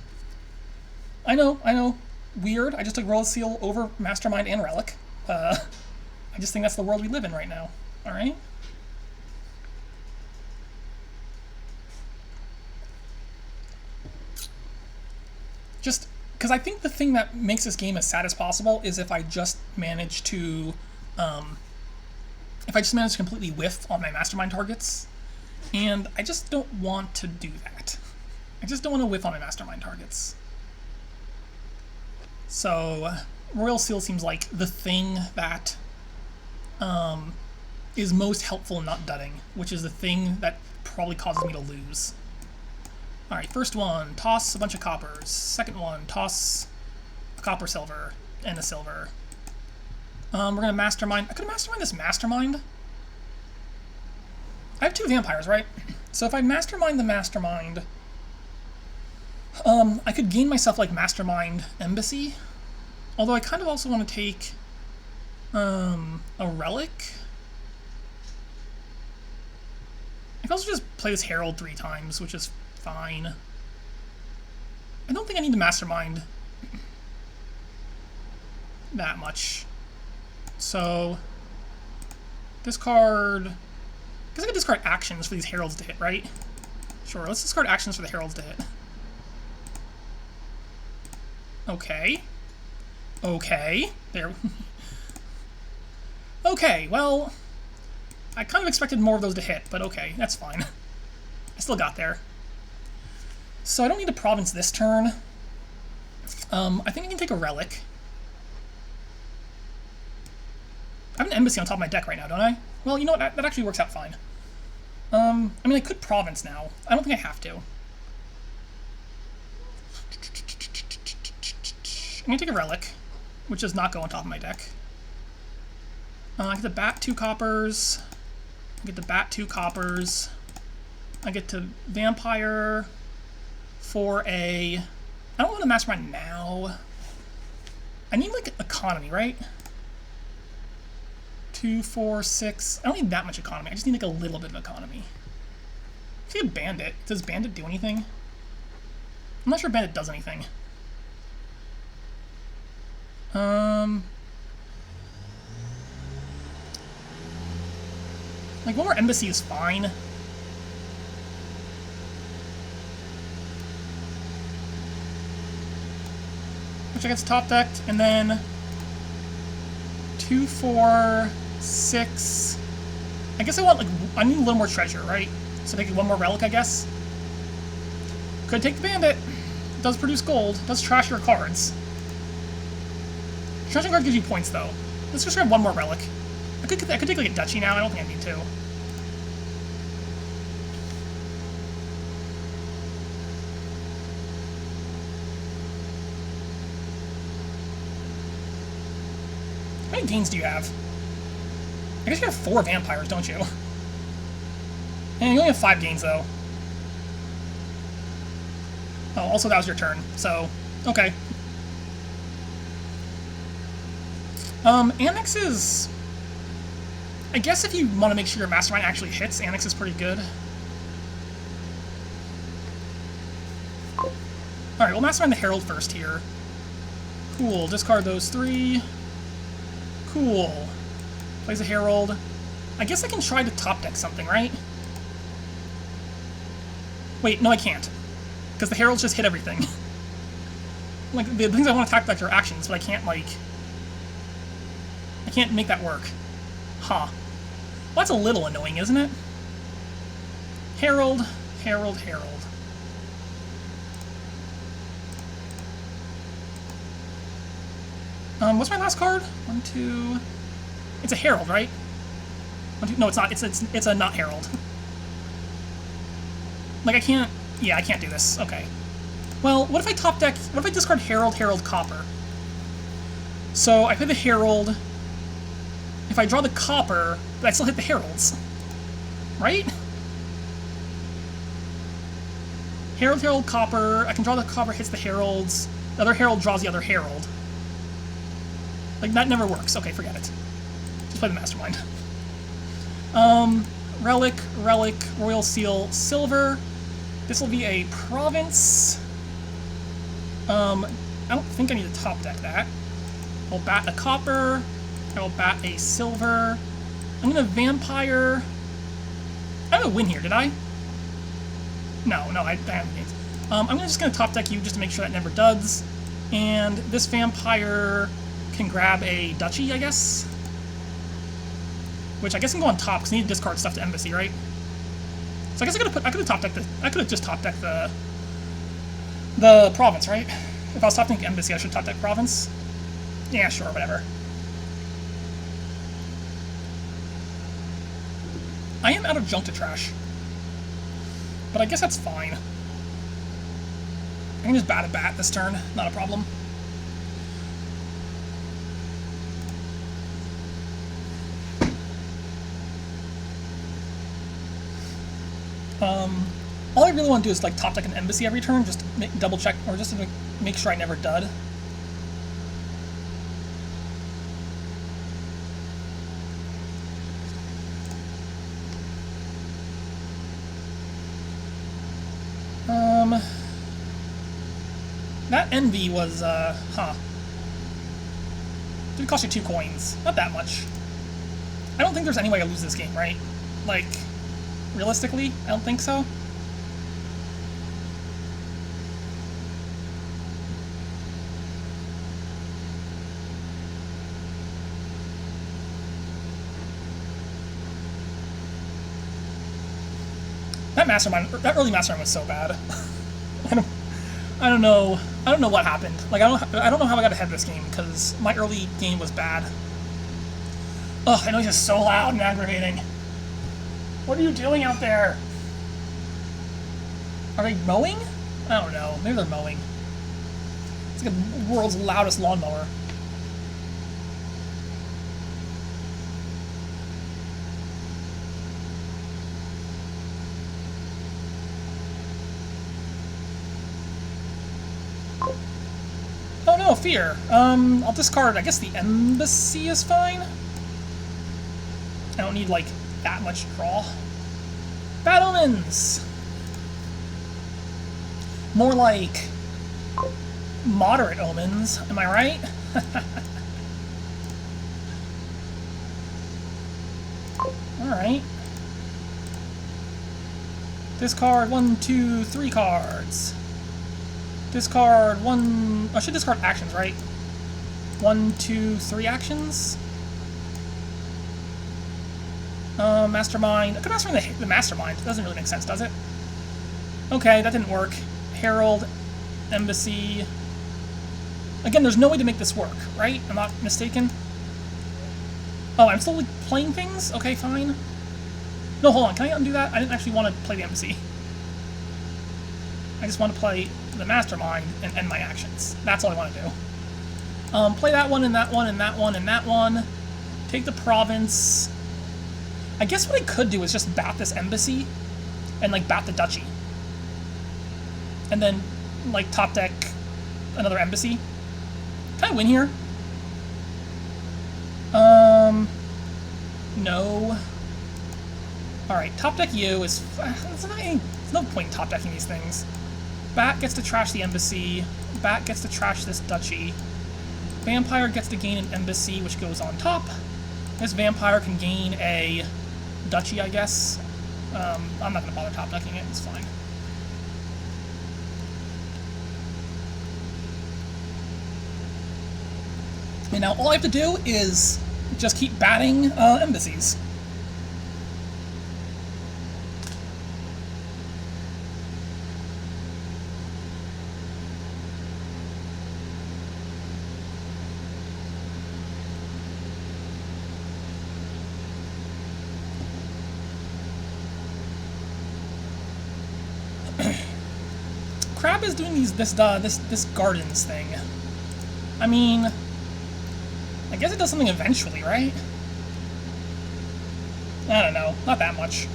I know. Weird. I just took Royal Seal over Mastermind and Relic. I just think that's the world we live in right now. All right. Just because I think the thing that makes this game as sad as possible is if I just manage to, completely whiff on my Mastermind targets, and I just don't want to do that. I just don't want to whiff on my Mastermind targets. So Royal Seal seems like the thing that is most helpful in not dudding, which is the thing that probably causes me to lose. Alright, first one, toss a bunch of coppers. Second one, toss a copper silver and a silver. We're gonna Mastermind. I could Mastermind this Mastermind. I have 2 vampires, right? So if I Mastermind the Mastermind, I could gain myself like Mastermind Embassy. Although I kind of also want to take a Relic. I could also just play this Herald 3 times, which is fine. I don't think I need to Mastermind that much. So, discard... I guess I could discard actions for these Heralds to hit, right? Sure, let's discard actions for the Heralds to hit. Okay. Okay. There. Okay, well... I kind of expected more of those to hit, but okay, that's fine. I still got there. So I don't need to province this turn. I think I can take a Relic. I have an Embassy on top of my deck right now, don't I? Well, you know what? That actually works out fine. I mean, I could province now. I don't think I have to. I'm going to take a Relic, which does not go on top of my deck. I get to bat 2 coppers. I get to bat 2 coppers. I get to Vampire for a... I don't want to Mastermind now. I need, like, economy, right? 2, 4, 6... I don't need that much economy. I just need, like, a little bit of economy. I see a Bandit. Does Bandit do anything? I'm not sure Bandit does anything. Like, one more Embassy is fine. Which I gets top decked, and then 2, 4, 6. I guess I need a little more treasure, right? So take 1 more Relic, I guess. Could take the Bandit. It does produce gold. It does trash your cards. Trashing card gives you points, though. Let's just grab 1 more Relic. I could take like a Duchy now. I don't think I need to. How many gains do you have? I guess you have 4 vampires, don't you? And you only have 5 gains, though. Oh, also that was your turn, so... Okay. Annex is... I guess if you want to make sure your Mastermind actually hits, Annex is pretty good. Alright, we'll Mastermind the Herald first here. Cool, discard those 3. Cool. Plays a Herald. I guess I can try to top deck something, right? Wait, no I can't. Because the Heralds just hit everything. Like, the things I want to top deck are actions, but I can't, like... I can't make that work. Huh. Well, that's a little annoying, isn't it? Herald, Herald, Herald. What's my last card? 1, 2... It's a Herald, right? 1, 2... No, it's not. It's a not Herald. Like, I can't... Yeah, I can't do this. Okay. Well, what if I top deck... What if I discard Herald, Herald, Copper? So, I play the Herald... If I draw the Copper, but I still hit the Heralds. Right? Herald, Herald, Copper. I can draw the Copper, hits the Heralds. The other Herald draws the other Herald. Like, that never works. Okay, forget it. Just play the Mastermind. Relic, Relic, Royal Seal, Silver. This will be a Province. I don't think I need to top deck that. I'll bat a Copper. I will bat a Silver. I'm gonna Vampire. I didn't win here, did I? No, I haven't. I'm just gonna top deck you just to make sure that never does. And this Vampire can grab a Duchy, I guess. Which I guess can go on top because I need to discard stuff to Embassy, right? So I guess I could have top decked I could have just top decked the Province, right? If I was top decking Embassy, I should top deck Province. Yeah, sure, whatever. I am out of junk to trash. But I guess that's fine. I can just bat a bat this turn, not a problem. All I really want to do is like top deck an Embassy every turn, just to double check, or just to make sure I never dud. That Envy was, Did cost you 2 coins. Not that much. I don't think there's any way I lose this game, right? Like, realistically, I don't think so. That Mastermind, that early Mastermind was so bad. I don't know what happened. Like I don't know how I got ahead of this game because my early game was bad. Ugh, I know he's just so loud and aggravating. What are you doing out there? Are they mowing? I don't know. Maybe they're mowing. It's like the world's loudest lawnmower. Oh no, Fear. I'll discard, I guess the Embassy is fine. I don't need, like, that much draw. Bad Omens! More like moderate omens, am I right? Alright. Discard 1, 2, 3 cards. Discard 1... I should discard actions, right? 1, 2, 3 actions? Mastermind. I could mastermind the Mastermind. It doesn't really make sense, does it? Okay, that didn't work. Herald, Embassy. Again, there's no way to make this work, right? I'm not mistaken. Oh, I'm still playing things? Okay, fine. No, hold on. Can I undo that? I didn't actually want to play the Embassy. I just want to play the Mastermind and end my actions. That's all I want to do. Play that one, and that one, and that one, and that one. Take the Province. I guess what I could do is just bat this Embassy and, like, bat the Duchy. And then, like, top deck another Embassy. Can I win here? No. Alright, top deck you is... There's no point in top decking these things. Bat gets to trash the Embassy. Bat gets to trash this Duchy. Vampire gets to gain an Embassy, which goes on top. This Vampire can gain a Duchy, I guess. I'm not going to bother top decking it, it's fine. And now all I have to do is just keep batting embassies. Crab is doing this gardens thing. I mean, I guess it does something eventually, right? I don't know, not that much.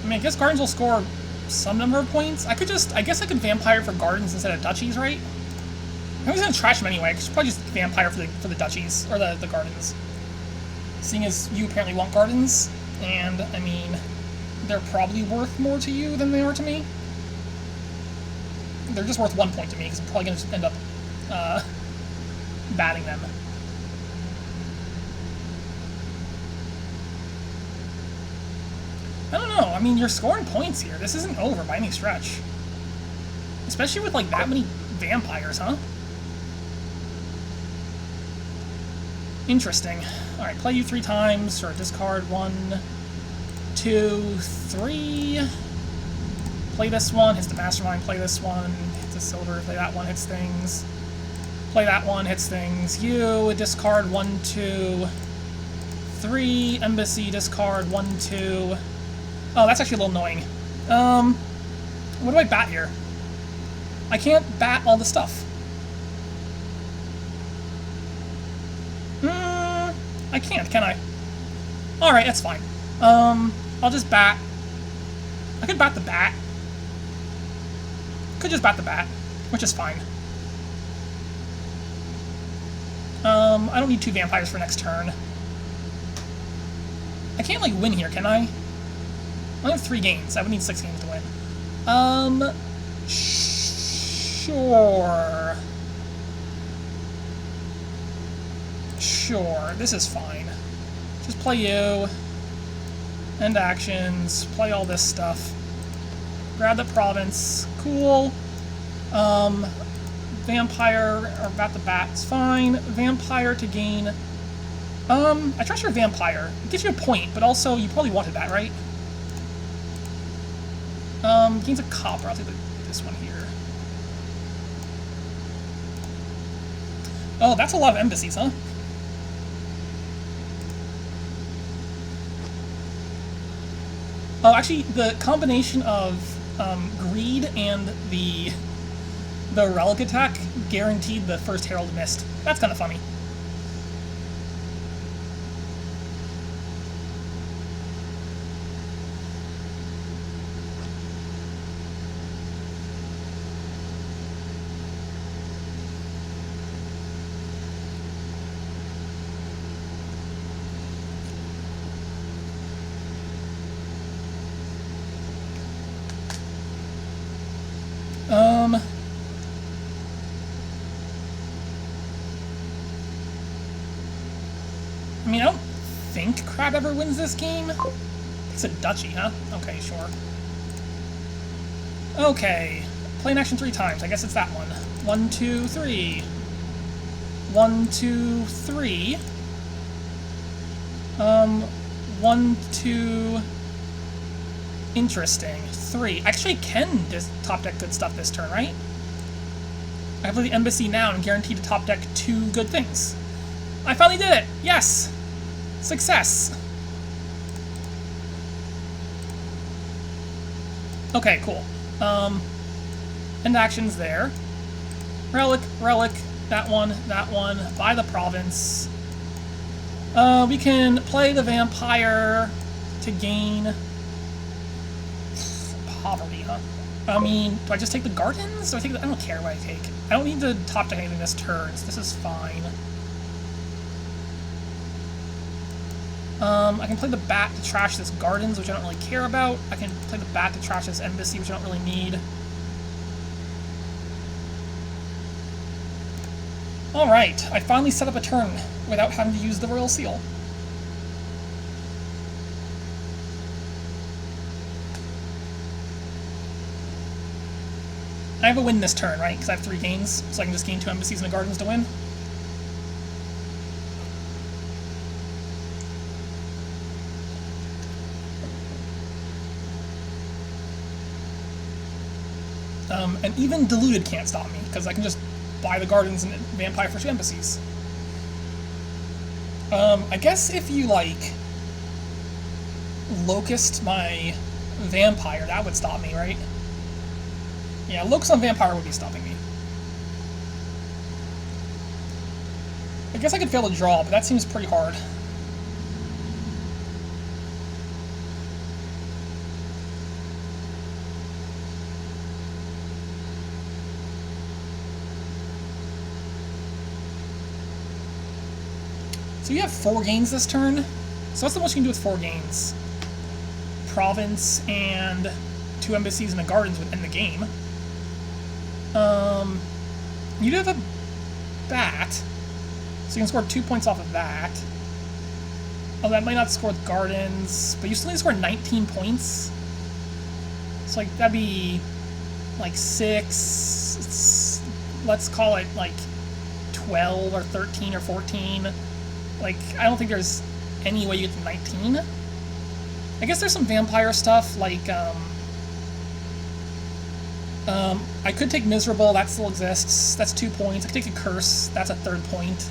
mean, I guess Gardens will score some number of points. I guess I could Vampire for Gardens instead of Duchies, right? I was gonna trash them anyway. I should probably just Vampire for the Duchies, or the Gardens. Seeing as you apparently want Gardens, and, I mean, they're probably worth more to you than they are to me. They're just worth 1 point to me, because I'm probably gonna just end up, batting them. I don't know. I mean, you're scoring points here. This isn't over by any stretch. Especially with, like, that many vampires, huh? Interesting. Alright, play you 3 times. Sure, discard 1, 2, 3. Play this one. Hits the Mastermind. Play this one. Hits the Silver. Play that one. Hits things. Play that one. Hits things. You discard 1, 2, 3. Embassy. Discard 1, 2. Oh, that's actually a little annoying. What do I bat here? I can't bat all the stuff. I can't, can I? Alright, that's fine. I'll just bat. I could bat the bat. Could just bat the bat, which is fine. I don't need 2 vampires for next turn. I can't, like, win here, can I? I only have 3 games. I would need 6 games to win. Sure. Sure, this is fine. Just play you. End actions. Play all this stuff. Grab the province. Cool. Vampire, or bat the bat, is fine. Vampire to gain. I trust your Vampire. It gives you a point, but also you probably wanted that, right? Gains a copper. I'll take this one here. Oh, that's a lot of embassies, huh? Oh, actually, the combination of greed and the relic attack guaranteed the first Herald missed. That's kind of funny. I mean, I don't think Crab ever wins this game. It's a duchy, huh? Okay, sure. Okay. Play in action 3 times. I guess it's that one. 1, 2, 3. 1, 2, 3. 1, 2... Interesting. 3. Actually, I can just top deck good stuff this turn, right? I play the embassy now and guaranteed to top deck 2 good things. I finally did it! Yes! Success! Okay, cool. End actions there. Relic, that one, buy the province. We can play the vampire to gain poverty, huh? I mean, do I just take the gardens? I don't care what I take. I don't need to top deck anything this turn, so this is fine. I can play the bat to trash this gardens, which I don't really care about. I can play the bat to trash this embassy, which I don't really need. Alright, I finally set up a turn without having to use the Royal Seal. I have a win this turn, right? Because I have 3 gains, so I can just gain 2 embassies and the gardens to win. And even diluted can't stop me, because I can just buy the gardens and vampire for 2 embassies. I guess if you, like, locust my vampire, that would stop me, right? Yeah, locust on vampire would be stopping me. I guess I could fail to draw, but that seems pretty hard. So you have 4 gains this turn. So what's the most you can do with 4 gains? Province and 2 embassies and the gardens would end the game. You do have a bat, so you can score 2 points off of that. Oh, that might not score with gardens, but you still need to score 19 points. So like that'd be like 6. Let's call it like 12 or 13 or 14. Like I don't think there's any way you get to 19. I guess there's some vampire stuff like I could take Miserable, that still exists. That's 2 points. I could take a Curse, that's a 3rd point.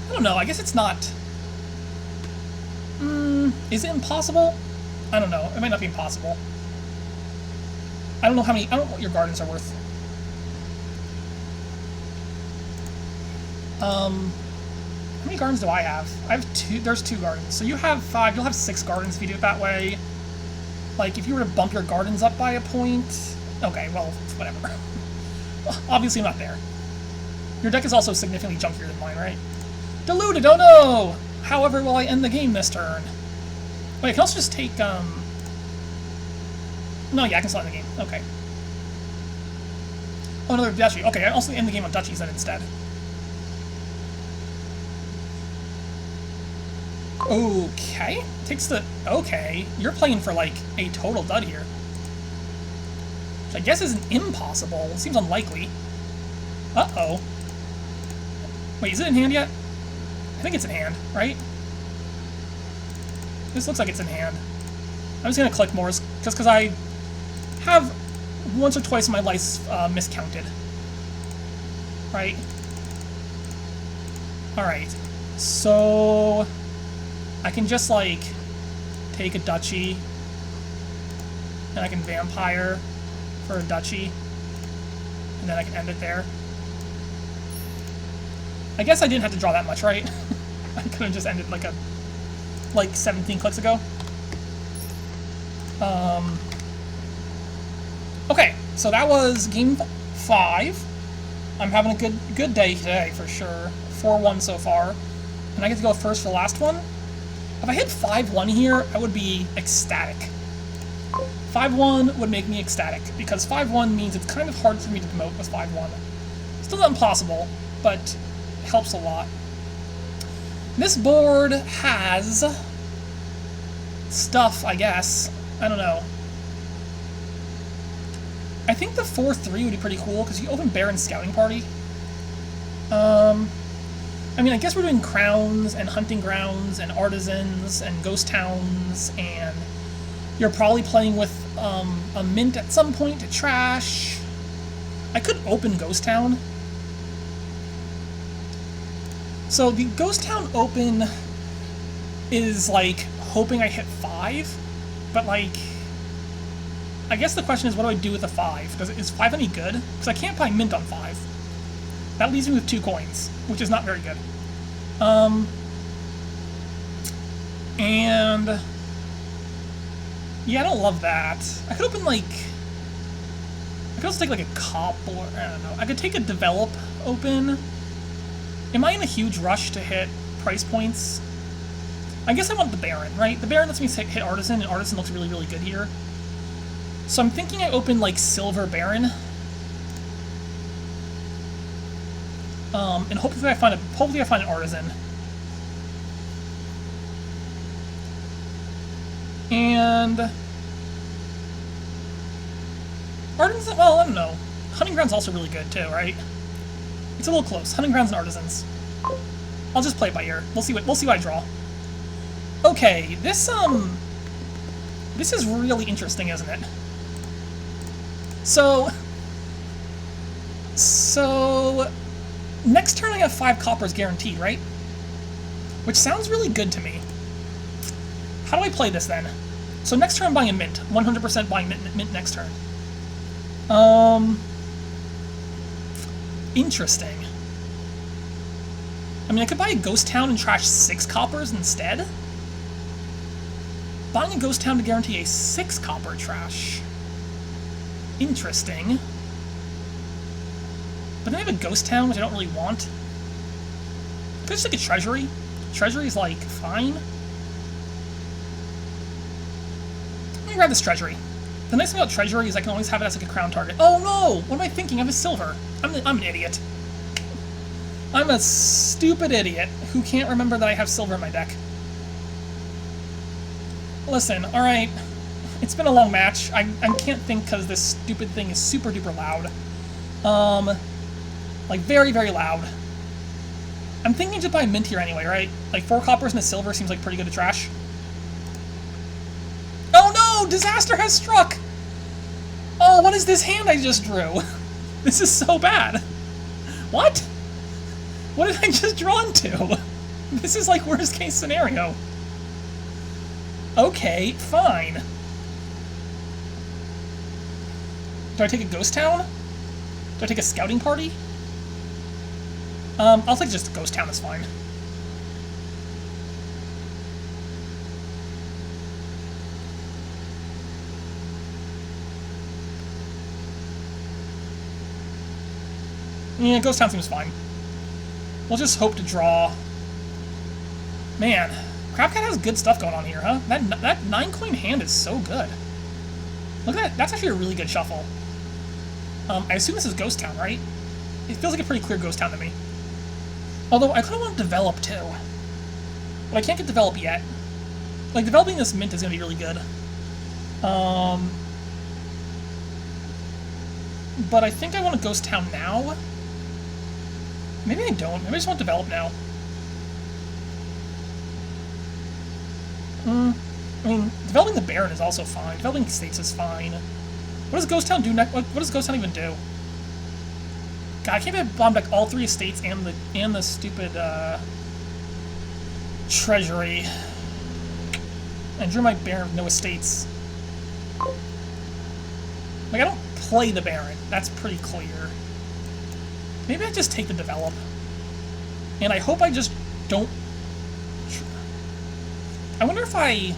I don't know, I guess it's not... is it impossible? I don't know, it might not be impossible. I don't know what your gardens are worth. How many gardens do I have? I have 2, there's 2 gardens. So you have 5, you'll have 6 gardens if you do it that way. Like, if you were to bump your gardens up by a point... Okay, well, whatever. Obviously not there. Your deck is also significantly junkier than mine, right? Deluded, oh no! However, will I end the game this turn? Wait, I can also just take, No, yeah, I can still end the game. Okay. Oh, another Duchy. Okay, I also end the game on Duchies then instead. Okay. Takes the... Okay. You're playing for, like, a total dud here. Which I guess isn't impossible. It seems unlikely. Uh-oh. Wait, is it in hand yet? I think it's in hand, right? This looks like it's in hand. I'm just gonna click more, just because I have once or twice in my life miscounted. Right? Alright. So... I can just, like, take a Duchy, and I can Vampire for a Duchy, and then I can end it there. I guess I didn't have to draw that much, right? I could have just ended like 17 clicks ago. Okay, so that was game 5. I'm having a good day today for sure. 4-1 so far, and I get to go first for the last one. If I hit 5-1 here, I would be ecstatic. 5-1 would make me ecstatic, because 5-1 means it's kind of hard for me to promote with 5-1. Still not impossible, but it helps a lot. This board has stuff, I guess. I don't know. I think the 4-3 would be pretty cool, because you open Baron Scouting Party. I mean, I guess we're doing Crowns, and Hunting Grounds, and Artisans, and Ghost Towns, and you're probably playing with a Mint at some point to trash. I could open Ghost Town. So the Ghost Town open is, like, hoping I hit 5, but, like, I guess the question is, what do I do with the 5? Is 5 any good? Because I can't buy Mint on 5. That leaves me with 2 coins, which is not very good. And yeah, I don't love that. I could open, like, I could also take, like, a Cop, or, I don't know. I could take a Develop open. Am I in a huge rush to hit price points? I guess I want the Baron, right? The Baron lets me hit Artisan, and Artisan looks really, really good here. So I'm thinking I open, like, Silver Baron. And hopefully I find an Artisan. And Artisans, well, I don't know. Hunting Ground's also really good too, right? It's a little close. Hunting Grounds and Artisans. I'll just play it by ear. We'll see what I draw. Okay, this is really interesting, isn't it? So next turn I have 5 coppers guaranteed, right? Which sounds really good to me. How do I play this then? So next turn I'm buying a Mint. 100% buying Mint next turn. Interesting. I mean, I could buy a Ghost Town and trash 6 coppers instead. Buying a Ghost Town to guarantee a 6 copper trash. Interesting. But then I have a Ghost Town, which I don't really want. Could I just take a Treasury? Treasury's, like, fine. Let me grab this treasury. The nice thing about treasury is I can always have it as, like, a crown target. Oh, no! What am I thinking? I have a silver. I'm an idiot. I'm a stupid idiot who can't remember that I have silver in my deck. Listen, alright. It's been a long match. I can't think because this stupid thing is super duper loud. Like, very, very loud. I'm thinking just buy a mint here anyway, right? Like, 4 coppers and a silver seems like pretty good to trash. Oh no! Disaster has struck! Oh, what is this hand I just drew? This is so bad. What? What did I just draw into? This is like worst case scenario. Okay, fine. Do I take a ghost town? Do I take a scouting party? I'll take just a ghost town, that's fine. Yeah, ghost town seems fine. We'll just hope to draw. Man, crabcat has good stuff going on here, huh? That 9-coin hand is so good. Look at that. That's actually a really good shuffle. I assume this is ghost town, right? It feels like a pretty clear ghost town to me. Although, I kind of want to develop, too. But I can't get develop yet. Like, developing this mint is going to be really good. But I think I want a ghost town now. Maybe I don't. Maybe I just want to develop now. I mean, developing the Baron is also fine. Developing states is fine. What does Ghost Town do next? What does Ghost Town even do? God, I can't believe I bombed like all 3 estates and the stupid treasury. And drew my Baron with no estates. Like, I don't play the Baron. That's pretty clear. Maybe I just take the develop. And I hope I just don't... I wonder if I...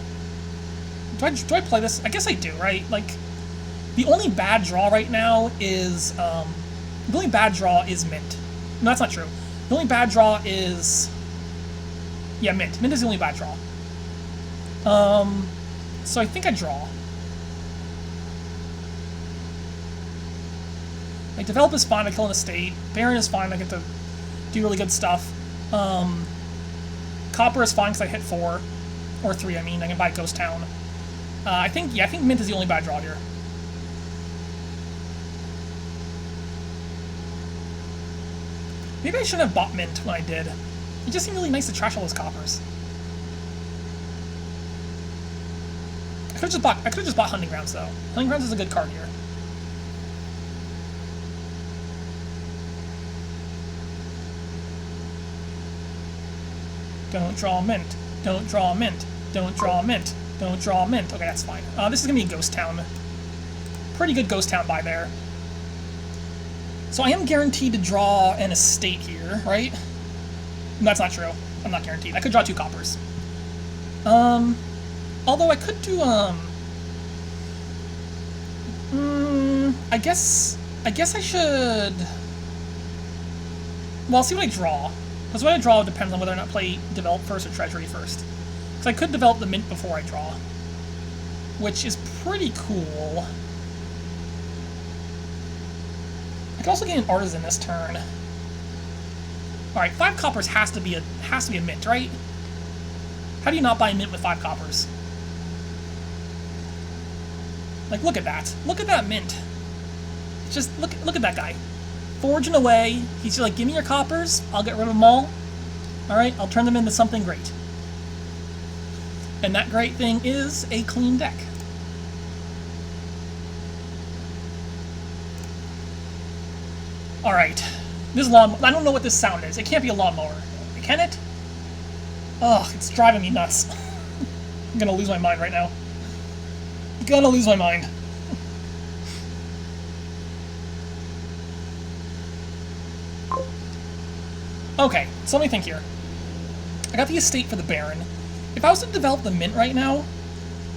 Do I play this? I guess I do, right? Like, the only bad draw right now is... the only bad draw is mint. No, that's not true. The only bad draw is... Yeah, mint. Mint is the only bad draw. So I think I draw. Like, develop is fine, I kill an estate. Baron is fine, I get to do really good stuff. Copper is fine because I hit 4. Or 3, I mean. I can buy Ghost Town. I think mint is the only bad draw here. Maybe I shouldn't have bought mint when I did. It just seemed really nice to trash all those coppers. I could have just bought Hunting Grounds, though. Hunting Grounds is a good card here. Don't draw mint. Don't draw mint. Don't draw mint. Don't draw mint. Okay, that's fine. This is going to be a Ghost Town. Pretty good Ghost Town by there. So I am guaranteed to draw an estate here, right? No, that's not true. I'm not guaranteed. I could draw 2 coppers. Although I could do, I guess I should... Well, I'll see what I draw. Because what I draw depends on whether or not I play develop first or treasury first. Because I could develop the mint before I draw. Which is pretty cool. I could also get an artisan this turn. Alright, 5 coppers has to be a mint, right? How do you not buy a mint with 5 coppers? Like, look at that. Look at that mint. Just look at that guy. Forging away. He's just like, give me your coppers. I'll get rid of them all. Alright, I'll turn them into something great. And that great thing is a clean deck. Alright. This lawn... I don't know what this sound is. It can't be a lawnmower. Can it? Ugh, it's driving me nuts. I'm gonna lose my mind right now. Gonna lose my mind. Okay, so let me think here. I got the estate for the Baron. If I was to develop the mint right now,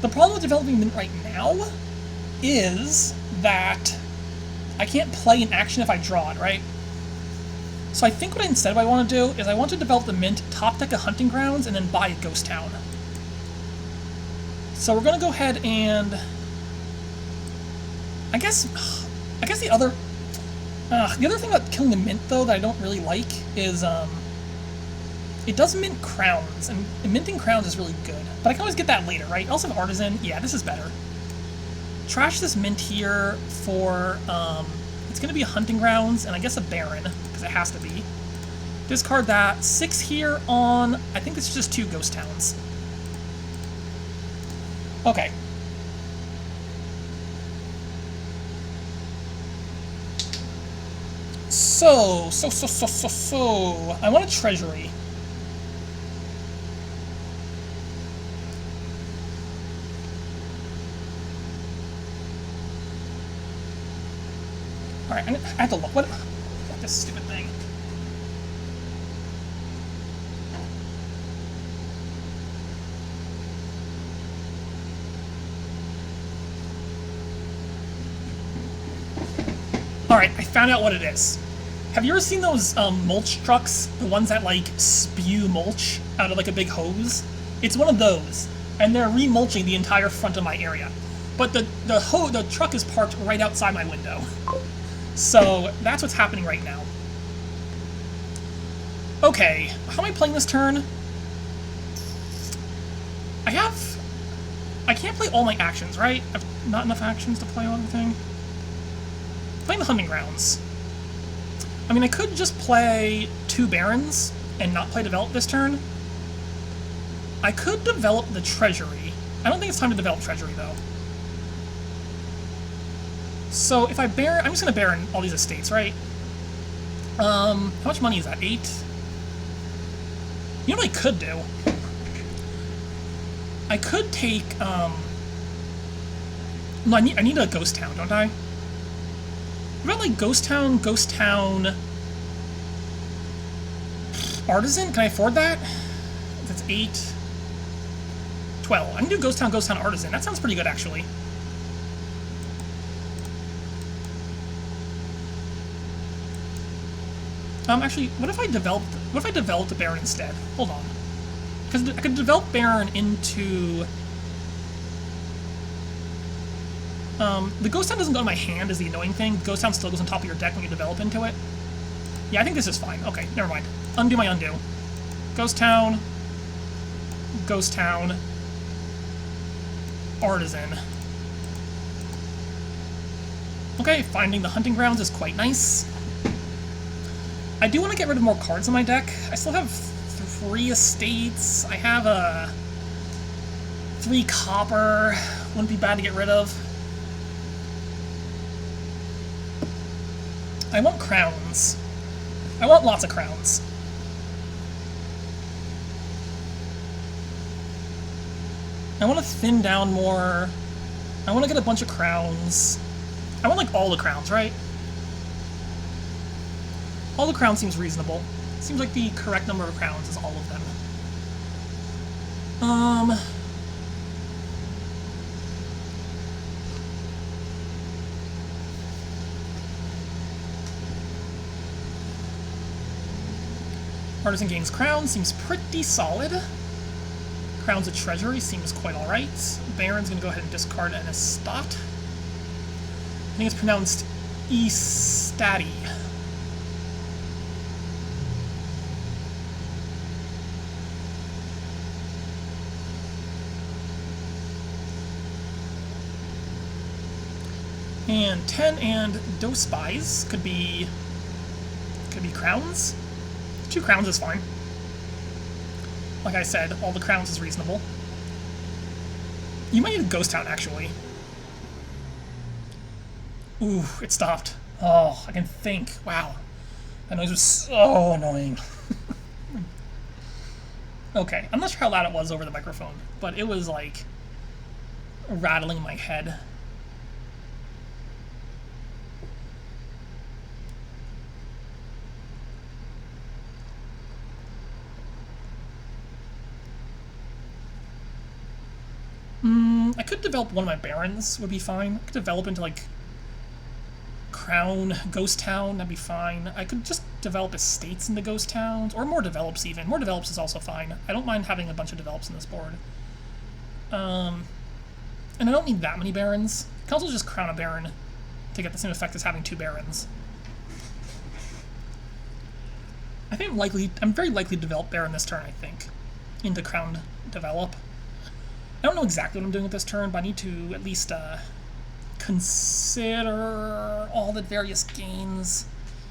the problem with developing mint right now is that I can't play an action if I draw it, right? So I think what I want to do is I want to develop the mint, top deck a hunting grounds, and then buy a ghost town. So we're gonna go ahead and I guess the other thing about killing the mint though that I don't really like is it does mint crowns, and minting crowns is really good. But I can always get that later, right? Also have artisan. Yeah, this is better. Trash this mint here for it's gonna be a hunting grounds and I guess a baron because it has to be. Discard that. 6 here on I think this is just 2 ghost towns. Okay. So, I want a treasury. Alright, I have to look. What this stupid thing? Alright, I found out what it is. Have you ever seen those mulch trucks? The ones that, like, spew mulch out of, like, a big hose? It's one of those. And they're remulching the entire front of my area. But the truck is parked right outside my window. So, that's what's happening right now. Okay, how am I playing this turn? I can't play all my actions, right? I've not enough actions to play everything. Playing the hunting grounds. I mean, I could just play 2 barons and not play develop this turn. I could develop the treasury. I don't think it's time to develop treasury, though. So if I baron, I'm just going to baron all these estates, right? How much money is that? 8? You know what I could do? I could take, no, I need a ghost town, don't I? What about, like, ghost town, artisan? Can I afford that? That's 8, 12. I can do ghost town, artisan. That sounds pretty good, actually. Actually, what if I developed a baron instead? Hold on. Because I could develop baron into... the ghost town doesn't go in my hand is the annoying thing. The ghost town still goes on top of your deck when you develop into it. Yeah, I think this is fine. Okay, never mind. Undo my undo. Ghost town, artisan. Okay, finding the hunting grounds is quite nice. I do want to get rid of more cards on my deck. I still have 3 estates. I have 3 copper. Wouldn't be bad to get rid of. I want crowns. I want lots of crowns. I want to thin down more. I want to get a bunch of crowns. I want, like, all the crowns, right? All the crowns seems reasonable. Seems like the correct number of crowns is all of them. Artisan gains crowns, seems pretty solid. Crowns of treasury seems quite alright. Baron's gonna go ahead and discard an estate. I think it's pronounced Estati. And 10 and Dose Spies could be crowns. 2 crowns is fine. Like I said, all the crowns is reasonable. You might need a ghost town, actually. Ooh, it stopped. Oh, I can think. Wow. That noise was so annoying. Okay, I'm not sure how loud it was over the microphone, but it was, like, rattling my head. I could develop one of my barons, would be fine. I could develop into, like, crown Ghost Town, that'd be fine. I could just develop estates into Ghost Towns, or more develops even. More develops is also fine. I don't mind having a bunch of develops in this board. And I don't need that many barons. I can also just crown a baron to get the same effect as having 2 barons. I think I'm very likely to develop baron this turn, I think, into crown develop. I don't know exactly what I'm doing with this turn, but I need to at least consider all the various gains.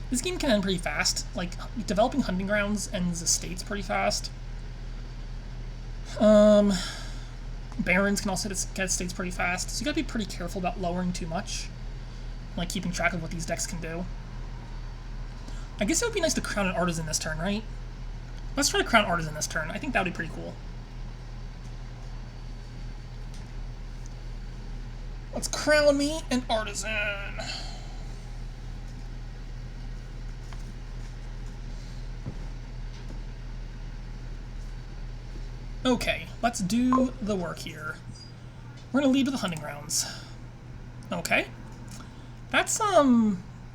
This game can end pretty fast. Like, developing hunting grounds ends estates pretty fast. Barons can also get estates pretty fast, so you gotta be pretty careful about lowering too much. Like, keeping track of what these decks can do. I guess it would be nice to crown an artisan this turn, right? Let's try to crown artisan this turn. I think that would be pretty cool. Let's crown me an artisan. Okay, let's do the work here. We're gonna lead to the hunting grounds. Okay. That's,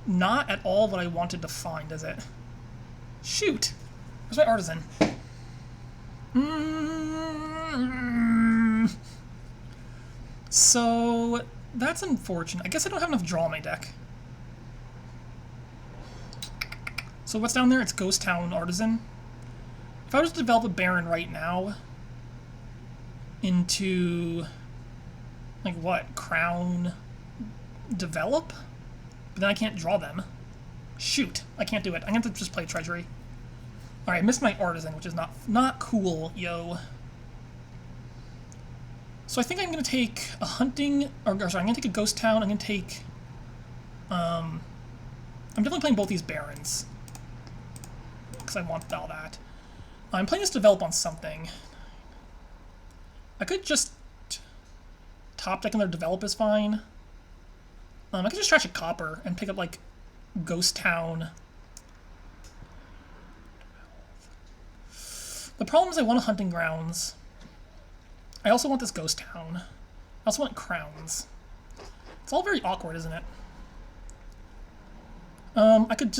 not at all what I wanted to find, is it? Shoot! Where's my artisan? So, that's unfortunate. I guess I don't have enough draw in my deck. So what's down there? It's Ghost Town Artisan. If I was to develop a Baron right now into, like, what? Crown Develop? But then I can't draw them. Shoot, I can't do it. I'm gonna have to just play Treasury. Alright, I missed my Artisan, which is not cool, yo. So I think I'm gonna take a hunting, or sorry, I'm gonna take a Ghost Town. I'm gonna take, I'm definitely playing both these Barons, because I want all that. I'm playing this develop on something. I could just top deck another develop is fine. I could just trash a copper and pick up, like, Ghost Town. The problem is I want a hunting grounds. I also want this Ghost Town. I also want crowns. It's all very awkward, isn't it? I could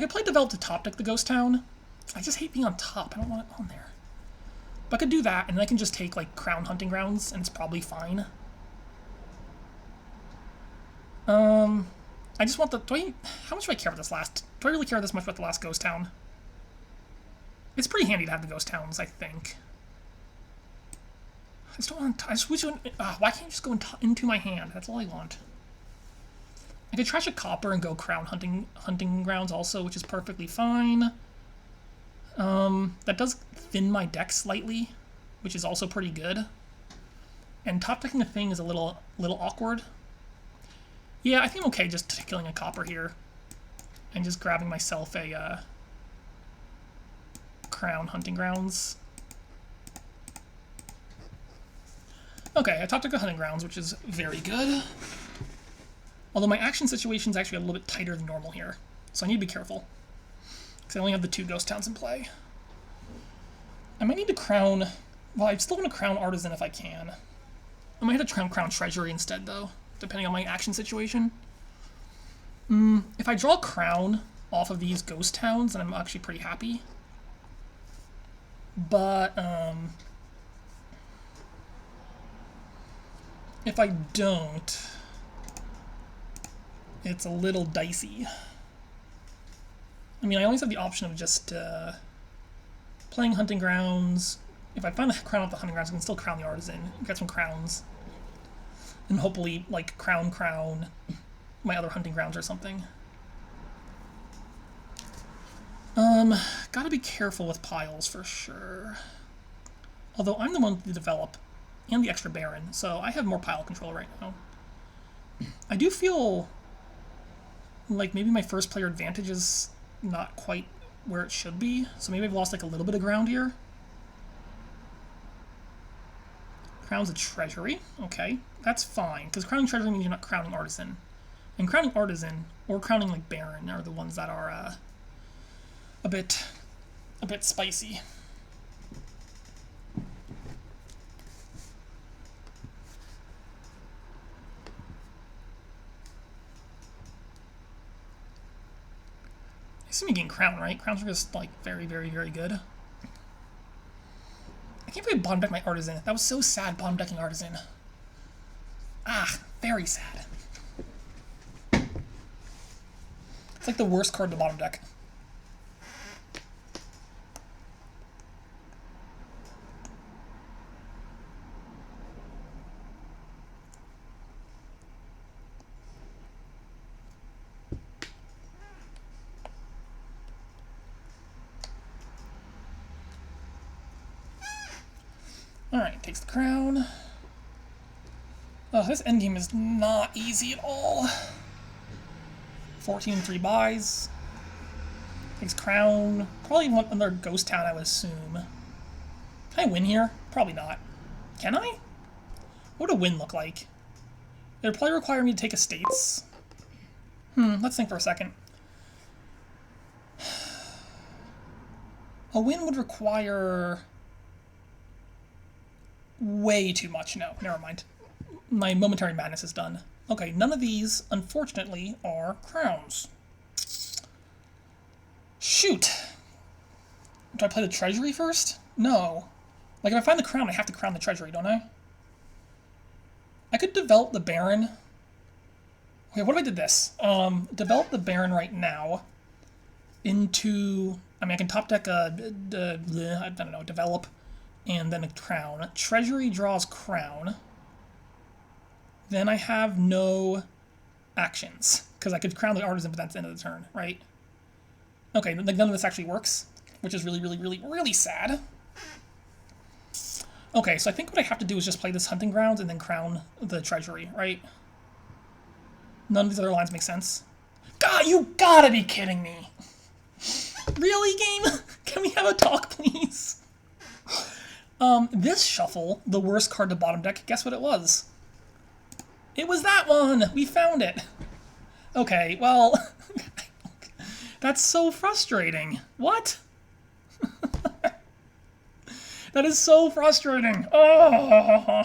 play develop to top deck the Ghost Town. I just hate being on top. I don't want it on there. But I could do that, and then I can just take, like, crown hunting grounds, and it's probably fine. I just want the, how much do I care about this last, do I really care this much about the last Ghost Town? It's pretty handy to have the Ghost Towns, I think. I just don't want, I just wish it would, why can't you just go into my hand? That's all I want. I could trash a copper and go crown hunting grounds also, which is perfectly fine. That does thin my deck slightly, which is also pretty good. And top decking a thing is a little awkward. Yeah, I think I'm okay just killing a copper here. And just grabbing myself a, crown hunting grounds. Okay, I top deck a hunting grounds, which is very good. Although my action situation is actually a little bit tighter than normal here. So I need to be careful. Because I only have the 2 Ghost Towns in play. I might need to crown, well, I still want to crown Artisan if I can. I might have to crown Treasury instead, though, depending on my action situation. If I draw Crown off of these Ghost Towns, then I'm actually pretty happy. But, if I don't, it's a little dicey. I mean, I always have the option of just playing Hunting Grounds. If I find a crown off the Hunting Grounds, I can still crown the Artisan, get some crowns. And hopefully, like, crown my other hunting grounds or something. Gotta be careful with piles for sure. Although I'm the one to develop and the extra Baron, so I have more pile control right now. I do feel like maybe my first player advantage is not quite where it should be, so maybe I've lost like a little bit of ground here. Crown's a Treasury. Okay, that's fine, because crowning Treasury means you're not crowning Artisan. And crowning Artisan, or crowning like Baron, are the ones that are a bit spicy. Assuming getting crown, right? Crowns are just like very, very, very good. I can't believe I bottom deck my artisan. That was so sad, bottom decking artisan. Ah, very sad. It's like the worst card in the bottom deck. Alright, takes the crown. Oh, this endgame is not easy at all. 14 3 buys. Takes crown. Probably want another ghost town, I would assume. Can I win here? Probably not. Can I? What would a win look like? It would probably require me to take estates. Let's think for a second. A win would require way too much. No, never mind. My momentary madness is done. Okay, none of these, unfortunately, are crowns. Shoot! Do I play the treasury first? No. Like, if I find the crown, I have to crown the treasury, don't I? I could develop the baron. Okay, what if I did this? Develop the baron right now into... I mean, I can top deck I don't know, develop, and then a crown. Treasury draws crown. Then I have no actions, because I could crown the artisan, but that's the end of the turn, right? Okay, none of this actually works, which is really, really, really, really sad. Okay, so I think what I have to do is just play this hunting grounds and then crown the treasury, right? None of these other lines make sense. God, you gotta be kidding me! Really, game? Can we have a talk, please? This shuffle, the worst card to bottom deck, guess what it was? It was that one! We found it! Okay, well... That's so frustrating. What? That is so frustrating. Oh!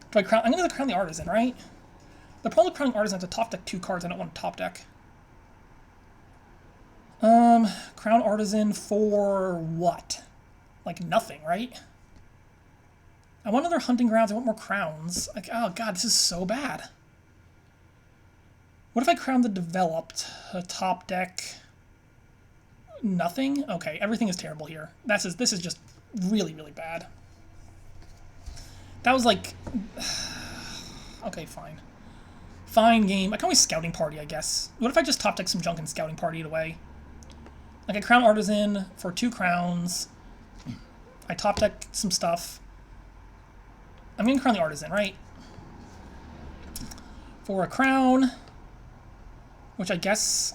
Do I crown? I'm gonna crown the artisan, right? The problem with crowning artisan is to top deck 2 cards I don't want to top deck. Crown artisan for what? Like nothing, right? I want another hunting grounds. I want more crowns. Like, oh god, this is so bad. What if I crown the developed? Top deck... Nothing? Okay, everything is terrible here. This is just really, really bad. That was like... Okay, fine. Fine game. I can always scouting party, I guess. What if I just top deck some junk and scouting party it away? Like a crown artisan for 2 crowns. I top deck some stuff. I'm gonna crown the artisan, right? For a crown, which I guess...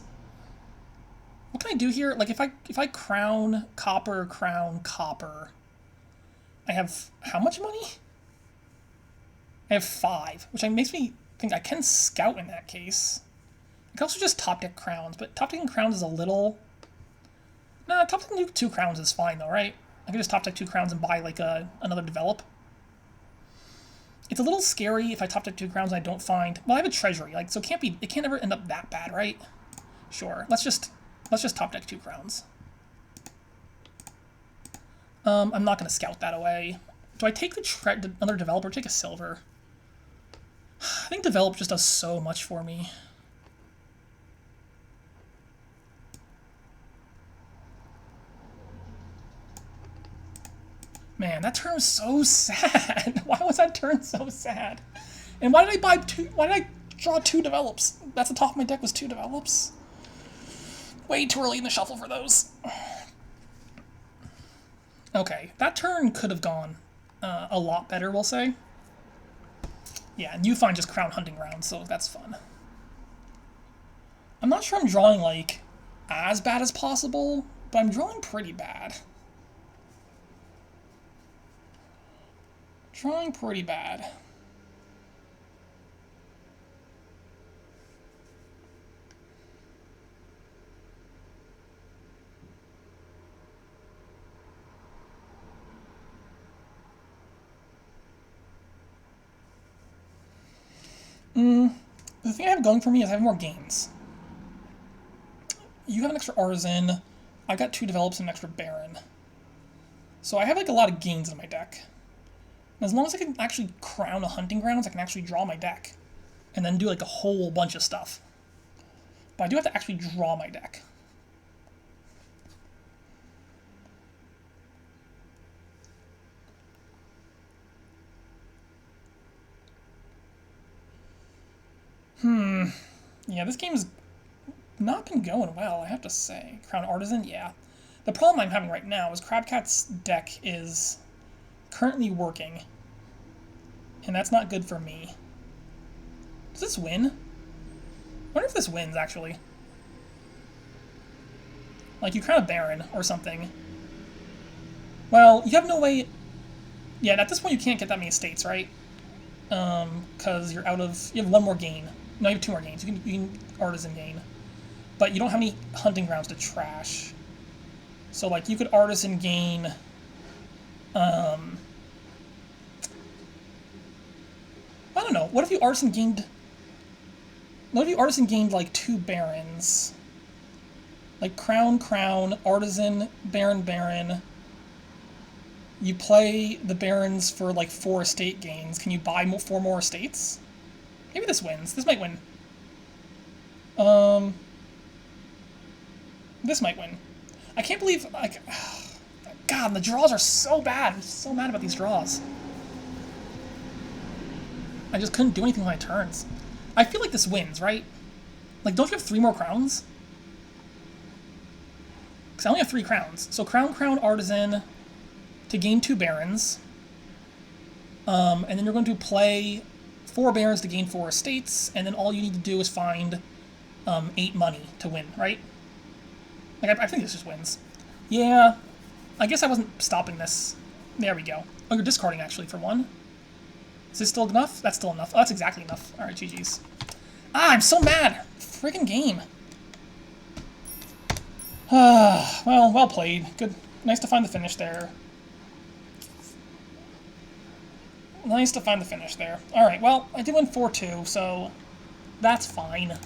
What can I do here? Like if I crown copper, I have how much money? I have 5, which makes me think I can scout in that case. I can also just top deck crowns, but top decking crowns is a little... Nah, top decking 2 crowns is fine though, right? I can just top deck 2 crowns and buy like another develop. It's a little scary if I top deck 2 crowns and I don't find... Well, I have a treasury, like so it can't ever end up that bad, right? Sure. Let's just top deck 2 crowns. I'm not gonna scout that away. Do I take another developer or take a silver? I think develop just does so much for me. Man, that turn was so sad. Why was that turn so sad? And why did I buy 2? Why did I draw 2 develops? That's the top of my deck was 2 develops. Way too early in the shuffle for those. Okay, that turn could have gone a lot better, we'll say. Yeah, and you find just crown hunting grounds, so that's fun. I'm not sure I'm drawing, like, as bad as possible, but I'm drawing pretty bad. Drawing pretty bad. The thing I have going for me is I have more games. you have an extra artisan. I've got 2 develops and an extra baron. So I have like a lot of gains in my deck. And as long as I can actually crown a hunting grounds, I can actually draw my deck. And then do like a whole bunch of stuff. But I do have to actually draw my deck. Yeah, this game's not been going well, I have to say. Crown Artisan, yeah. The problem I'm having right now is crabcat's deck is currently working. And that's not good for me. Does this win? I wonder if this wins, actually. Like, you crown a Baron or something. Well, you have no way... Yeah, at this point you can't get that many estates, right? Because you're out of... You have 1 more gain. No, you have 2 more gains. You can artisan gain. But you don't have any hunting grounds to trash. So, like, you could artisan gain... I don't know. What if you artisan gained... What if you artisan gained, like, 2 barons? Like, crown, crown, artisan, baron, baron. You play the barons for, like, 4 estate gains. Can you buy 4 more estates? Maybe this wins. This might win. This might win. I can't believe, like... God, the draws are so bad. I'm so mad about these draws. I just couldn't do anything on my turns. I feel like this wins, right? Like, don't you have 3 more crowns? Because I only have 3 crowns. So crown, crown, artisan to gain 2 barons. And then you're going to play 4 barons to gain 4 estates, and then all you need to do is find 8 money to win, right? Like, I think this just wins. Yeah, I guess I wasn't stopping this. There we go. Oh, you're discarding, actually, for 1. Is this still enough? That's still enough. Oh, that's exactly enough. Alright, GG's. Ah, I'm so mad! Friggin' game. Well played. Good. Nice to find the finish there. Nice to find the finish there. Alright, well, I did win 4-2, so that's fine.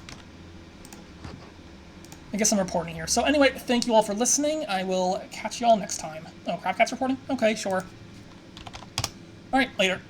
I guess I'm reporting here. So anyway, thank you all for listening. I will catch you all next time. Oh, crabcat's reporting? Okay, sure. Alright, later.